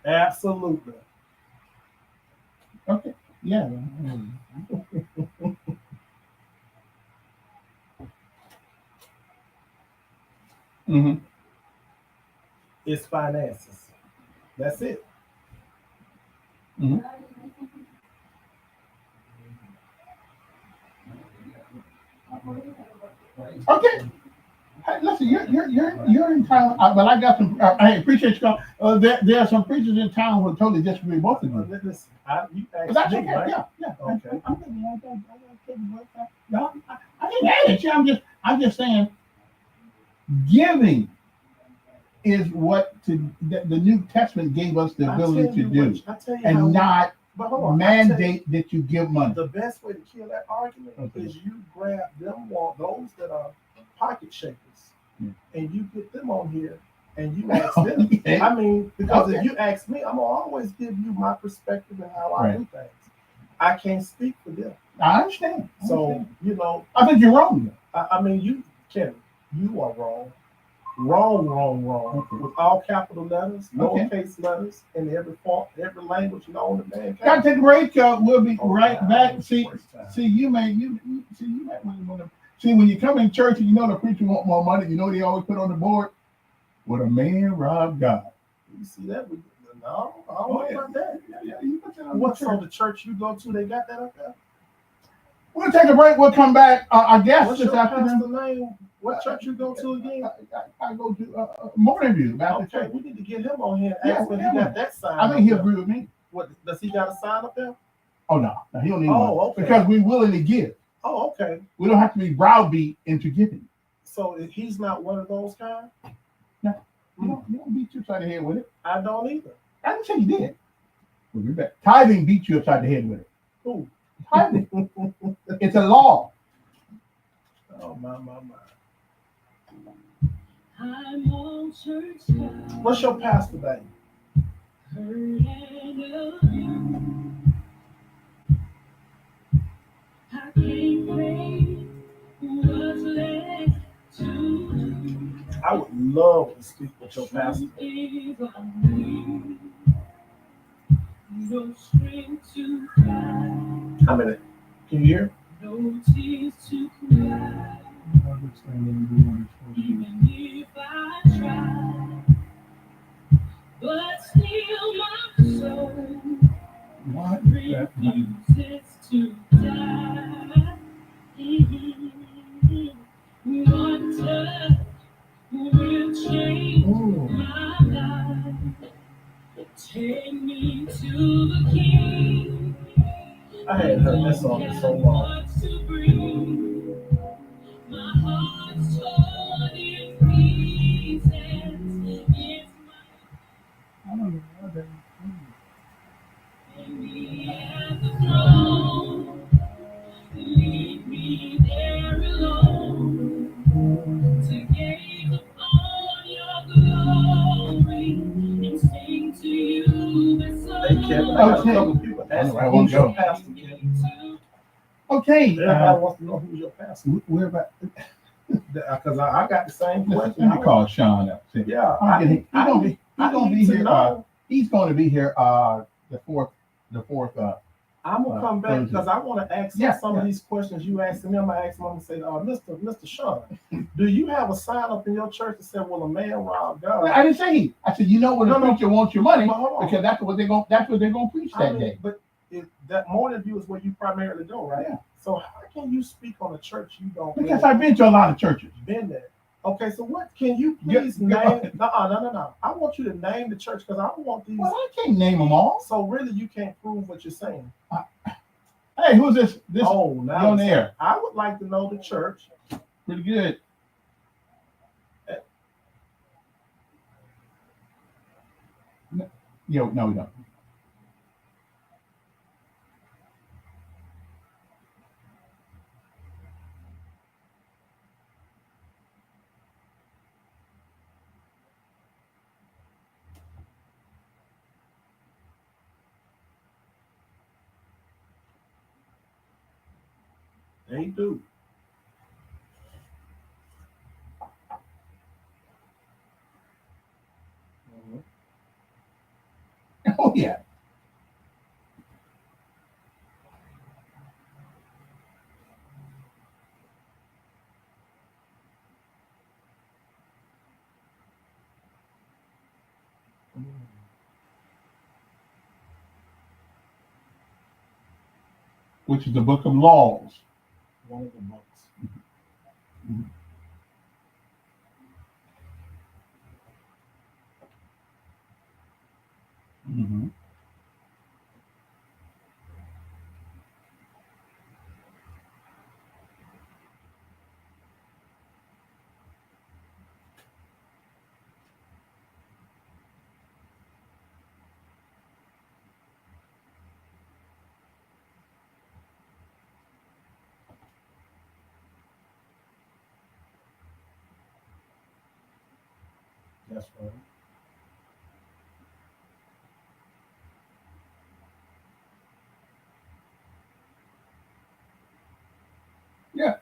Absolutely. Okay. Yeah. Mm-hmm. It's finances. That's it. Mm-hmm. Okay. Hey, listen, you're in town, but I got some. I appreciate you coming. There are some preachers in town who totally disagree with both of you. Listen, you But that's me, okay. right? Yeah. Okay. I didn't add it. I'm just saying, giving is what the New Testament gave us the ability to do, and not mandate that you give money. The best way to kill that argument is you grab those that are pocket shakers, and you get them on here, and you ask them. I mean, because if you ask me, I'm gonna always give you my perspective and how I do things. I can't speak for them. I understand. So I think you're wrong. I mean, Kevin, you are wrong. Wrong. With all capital letters, lowercase letters, in every font, every language known to mankind. Got to take a break. We'll be right back. See, you might want to see when you come in church and you know the preacher want more money. You know they always put on the board, "Would a man rob God?" You see that? No, I don't know about that. Yeah, you put that on What's on the church you go to? They got that up there. We'll take a break. We'll come back. I guess what's this your afternoon. pastor name? What church you go to again? I go to Morning View Baptist Church. We need to get him on here and ask him if he got that sign. I think he'll agree with me. What does he got a sign up there? Oh no, he don't need one. Okay. Because we willingly give. Oh, okay. We don't have to be browbeat into giving. So he's not one of those guys? No. You don't beat you upside the head with it. I don't either. I didn't say you did. We'll be back. Tithing beat you upside the head with it. Who? Tithing. It's a law. Oh my. I'm on church. What's your pastor name? I can't pray love to speak with your pastor. No strength to cry, How many? Can you hear? no tears to cry. Even if I try, but still my soul What? refuses to die. One touch will change my life. Take me to the King. I hadn't heard that song in so long. Hearts to bring. My heart's torn in pieces. It's I don't know what that me at the throne. Leave me there alone to gaze upon your glory and sing to you the song. Hey, Kevin, I got a Okay. couple people asking I won't who's your go. pastor, Kevin. Okay. Everybody wants to know who's your pastor. We're about. Because I got the same question. Let me call Sean up. Yeah, He's gonna be here. Know. He's gonna be here. The fourth. I'm gonna come back because I want to ask some of these questions you asked me. I'm gonna ask him. I'm gonna say, Mr. Sean, do you have a sign up in your church that said, "Will a man rob God"? I didn't say he. I said, you know, when a preacher wants your money, But because that's what they're gonna preach that day. But that morning view is where you primarily go, right? Yeah. So how can you speak on a church you don't? Because I've been to a lot of churches. Been there. Okay, so what can you please name? No. I want you to name the church because I want these. Well, I can't name them all. So really, you can't prove what you're saying. Hey, who's this? This now on there. I would like to know the church. Pretty good. No, we don't. They do. Oh yeah. Which is the book of laws. One of the books. Mm-hmm. That's right. Yeah.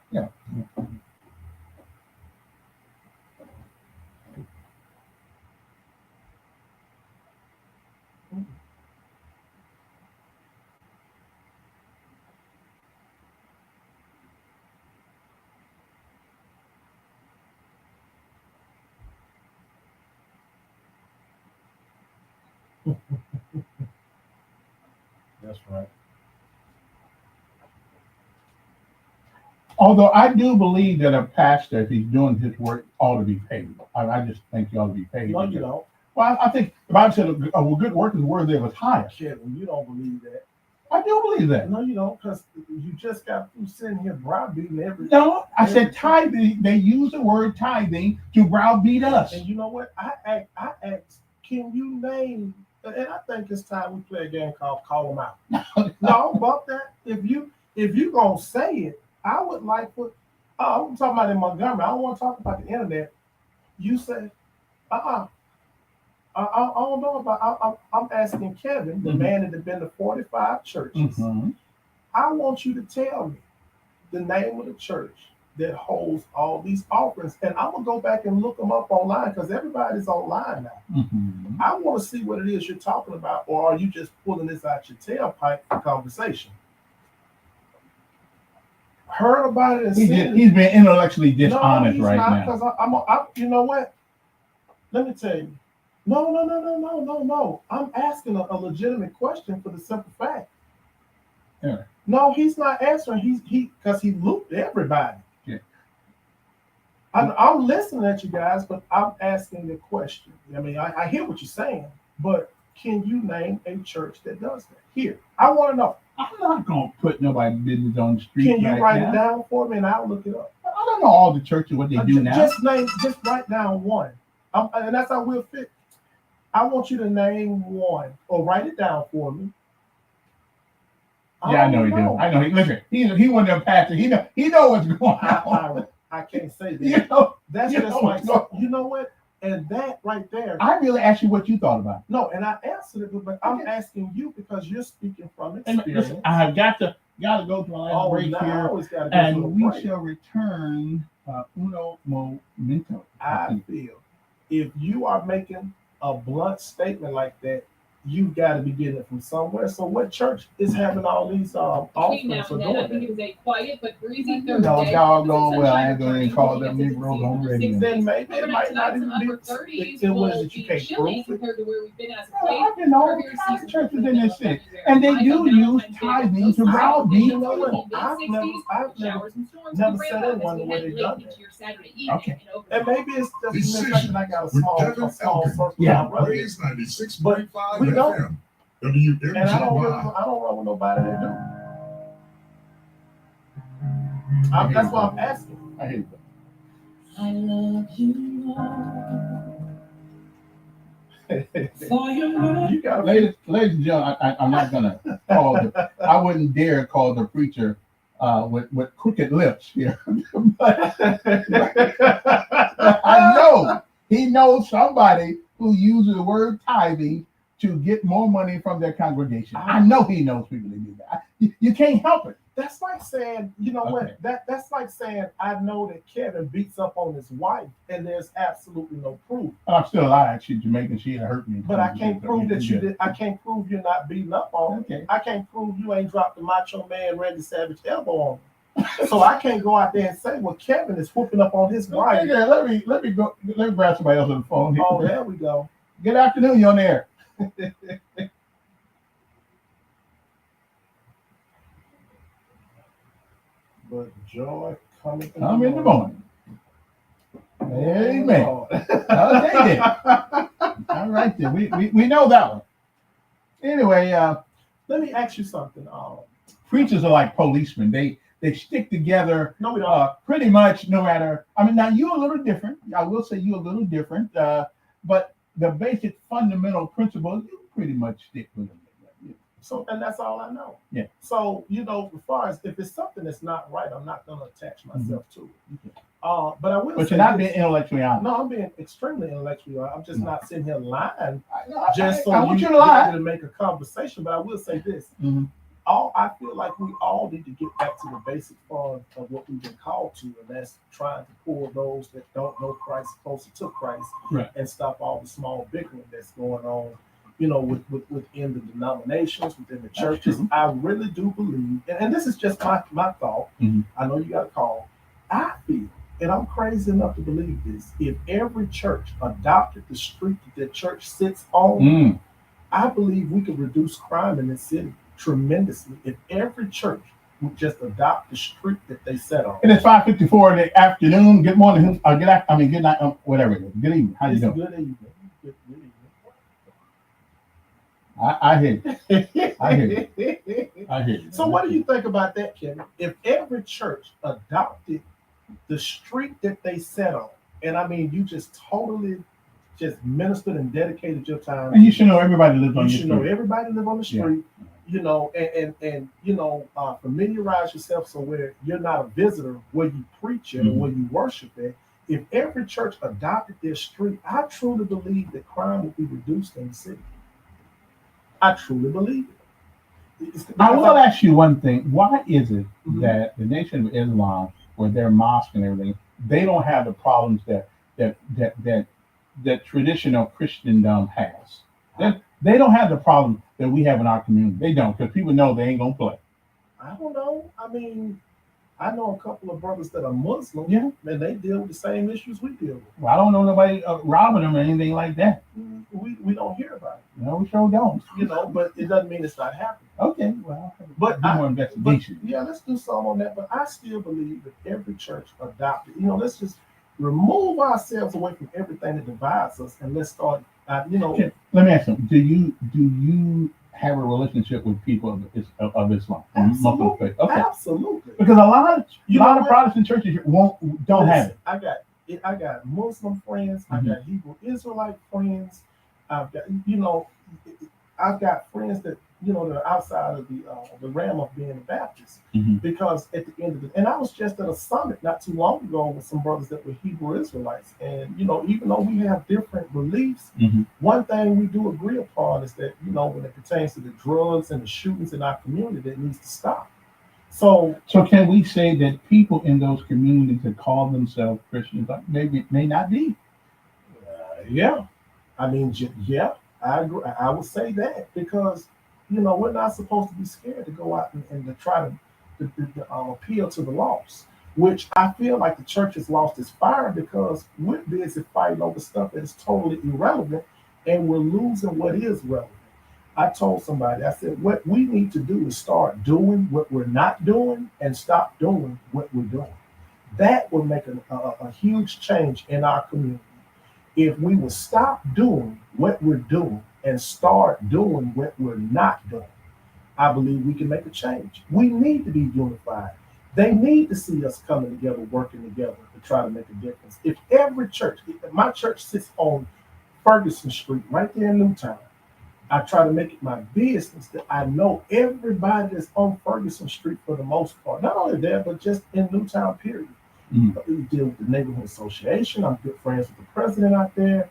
That's right. Although I do believe that a pastor, if he's doing his work, ought to be paid. I just think he ought to be paid. No, you don't. Well, I think the Bible said a good work is worthy of his hire. Kevin, you don't believe that. I do believe that. No, you don't, because you just got through sitting here browbeating every. No, I said tithing. They use the word tithing to browbeat us. And you know what? I asked, can you name? And I think it's time we play a game called Call Them Out. No, bump that. If you gonna say it, I would like for. I'm talking about in Montgomery. I don't want to talk about the internet. You say, I don't know about. I'm asking Kevin, the man that has been to 45 churches. Mm-hmm. I want you to tell me the name of the church that holds all these offerings. And I'm gonna go back and look them up online because everybody's online now. Mhm. I want to see what it is you're talking about, or are you just pulling this out your tailpipe for conversation? Heard about it and seen it. He's being intellectually dishonest he's right not, now. because you know what? Let me tell you. No. I'm asking a legitimate question for the simple fact. Yeah. No, he's not answering. He because he looped everybody. Yeah. I'm listening at you guys, but I'm asking the question. I mean, I hear what you're saying, but can you name a church that does that? Here, I want to know. I'm not gonna put nobody's business on the street. Can you right write now. it down for me and I'll look it up? I don't know all the churches what they do now. Just write down one, and that's how we'll fit. I want you to name one or write it down for me. Yeah, I know he do. I know he. Listen, he one of them pastors. He know what's going on. I can't say that. You know, That's you just know like, what's going on. you know what? And that right there. I really asked you what you thought about it. No, and I answered it, but I'm asking you because you're speaking from And experience. listen, I have got to go to my last break now I here, always gotta go to a and we break. shall return uno momento. I feel if you are making a blunt statement like that, you got to be getting it from somewhere. So what church is having all these Between now offerings for and then, I doing think that? it was a quiet but breezy No, Thursday. doggone well, I ain't Sunshine gonna returning, call taking them us into Negroes the on season radio. for Then maybe it Overnight might not tonights in even the be. upper 30s It was will that you be can't chilly prove it. compared to where we've been as of Well, late. I've been all We're here kinds of season churches for in this city, February. and they High do of use Valentine's Day, tithing to those browbeat You know what? mid-60s, I've never showers and storms never could said ramp in up one as we where head they late done into that. your Saturday evening Okay. and over And maybe it's just the Decisions fact that I got a with small Devin circle. Elkin. Yeah. around it. Blaze 96.5 We don't. FM. And I don't WMGY. run with nobody that do. That's why I'm asking. I hear you. I love you more for your love. You got Ladies and gentlemen, I'm not gonna call I wouldn't dare call the preacher with crooked lips here. But I know he knows somebody who uses the word tithing to get more money from their congregation. I know he knows people that do that. You can't help it. That's like saying, you know Okay. what? That's like saying I know that Kevin beats up on his wife, and there's absolutely no proof. I'm still alive. She's Jamaican. She hurt me. But I can't prove that you did. I can't prove you're not beating up on her. Okay. I can't prove you ain't dropped the Macho Man Randy Savage elbow on her. So I can't go out there and say, well, Kevin is whooping up on his wife. Okay, let me go. Let me grab somebody else on the phone here. Oh, there we go. Good afternoon. You on there? But joy coming I'm in the morning. Amen. Okay then. All right then. We know that one. Anyway, Let me ask you something. preachers are like policemen. They stick together. No, we don't. Pretty much no matter. I mean, now you're a little different. I will say you're a little different. But the basic fundamental principles, you pretty much stick with them. So, and that's all I know. Yeah. So, as far as if it's something that's not right, I'm not going to attach myself to it. But I will. But say you're not this. being intellectually honest. No, I'm being extremely intellectual. I'm just not sitting here lying. Just So I want you to be lie. able to make a conversation. But I will say this: Mhm. I feel like we all need to get back to the basic fun of what we've been called to, and that's trying to pull those that don't know Christ closer to Christ, Right. and stop all the small bickering that's going on. Within the denominations, within the churches. true. I really do believe, and this is just my thought. Mhm. I know you got a call. I feel, and I'm crazy enough to believe this, if every church adopted the street that their church sits on, I believe we could reduce crime in this city tremendously if every church would just adopt the street that they set on. And it's 5:54 in the afternoon. Good morning. Good night. Whatever it is. Good evening. How you It's doing? good evening. Good evening. I hear you. I hear you. So what do you think about that, Kevin? If every church adopted the street that they set on, and I mean you just totally just ministered and dedicated your time. And you should know everybody lives on You your should know street. everybody live on the street. And familiarize yourself so where you're not a visitor where you preach it or where you worship it. If every church adopted their street, I truly believe that crime would be reduced in the city. I truly believe it. I will ask you one thing. Why is it that the Nation of Islam with their mosque and everything, they don't have the problems that traditional Christendom has. They don't have the problem that we have in our community. They don't, because people know they ain't gonna play. I don't know. I mean, I know a couple of brothers that are Muslim, Yeah. and they deal with the same issues we deal with. Well, I don't know nobody robbing them or anything like that. We don't hear about it, No, we sure don't. but it doesn't mean it's not happening. Okay, well, But do more But investigation. yeah, let's do some on that. But I still believe that every church adopted, let's just remove ourselves away from everything that divides us, and let's start, Okay, let me ask you: Do you have a relationship with people of Islam? Muslim faith? Okay, Absolutely. because a lot of what? Protestant churches don't have it. I got Muslim friends. I got Hebrew Israelite friends. I've got I've got friends that that are outside of the realm of being a Baptist, because at the end of and I was just at a summit not too long ago with some brothers that were Hebrew Israelites, and even though we have different beliefs, one thing we do agree upon is that when it pertains to the drugs and the shootings in our community, that needs to stop. So can we say that people in those communities that call themselves Christians maybe may not be? Yeah, I mean, yeah, I agree. I would say that because we're not supposed to be scared to go out and to try to appeal to the lost, which I feel like the church has lost its fire because we're busy fighting over stuff that is totally irrelevant, and we're losing what is relevant. I told somebody, I said, what we need to do is start doing what we're not doing and stop doing what we're doing. That will make a huge change in our community. If we will stop doing what we're doing and start doing what we're not doing, I believe we can make a change. We need to be unified. They need to see us coming together, working together to try to make a difference. If every church, my church sits on Ferguson Street, right there in Newtown, I try to make it my business that I know everybody that's on Ferguson Street for the most part, not only there, but just in Newtown, period. We deal with the neighborhood association. I'm good friends with the president out there.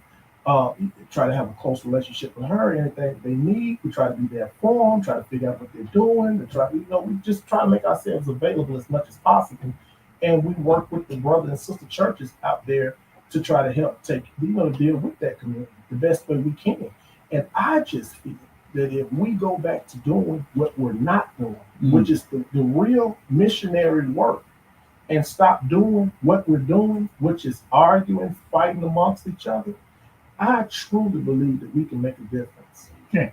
Try to have a close relationship with her. Anything they need, we try to be there for them. Try to figure out what they're doing. We just try to make ourselves available as much as possible. And we work with the brother and sister churches out there to try to help deal with that community the best way we can. And I just feel that if we go back to doing what we're not doing, which is the real missionary work, and stop doing what we're doing, which is arguing, fighting amongst each other, I truly believe that we can make a difference. Okay.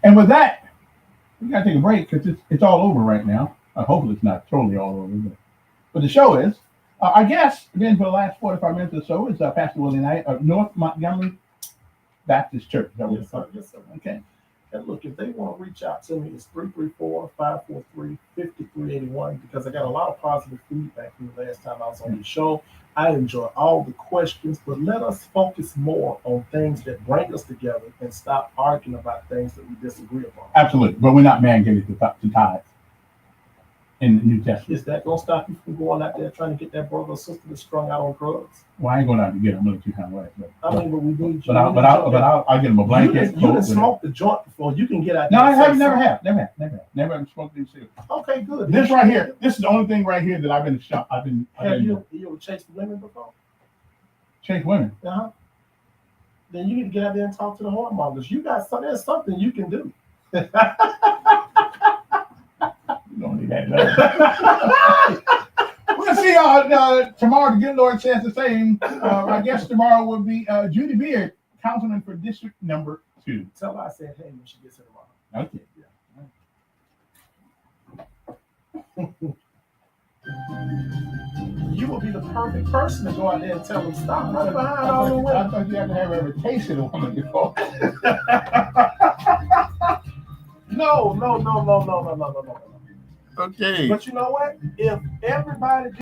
And with that, we got to take a break because it's all over right now. Hopefully it's not totally all over. But the show is. Our guest, again, for the last 45 minutes or so, is Pastor Willie Knight of North Montgomery Baptist Church. Yes, sir. Yes, sir. Okay. And look, if they want to reach out to me, it's 334-543-5381 because I got a lot of positive feedback from the last time I was on the show. I enjoy all the questions, but let us focus more on things that bring us together and stop arguing about things that we disagree upon. Absolutely. But we're not mandated to tithe in the New Testament. Is that going to stop you from going out there trying to get that brother or sister that's strung out on drugs? Well, I ain't going out to get them. I'm going to let you handle that. But we need you. But I'll get them a blanket. You can smoke the joint before. You can get out there. No, I have never have smoked any cigarettes. Okay, good. This right here. This is the only thing right here that I've been shot. Have you ever chased women before? Chased women? Uh-huh. Then you need to get out there and talk to the whoremongers. There's something you can do. You don't need that. We'll see y'all tomorrow to give Lord a chance to say him. I guess tomorrow will be Judy Beard, councilman for District Number 2. Tell her I said hey when she gets here tomorrow. Okay. You will be the perfect person to go out there and tell them stop running behind all the women. I thought you had to have a reputation of woman before. No. Okay. But you know what? If everybody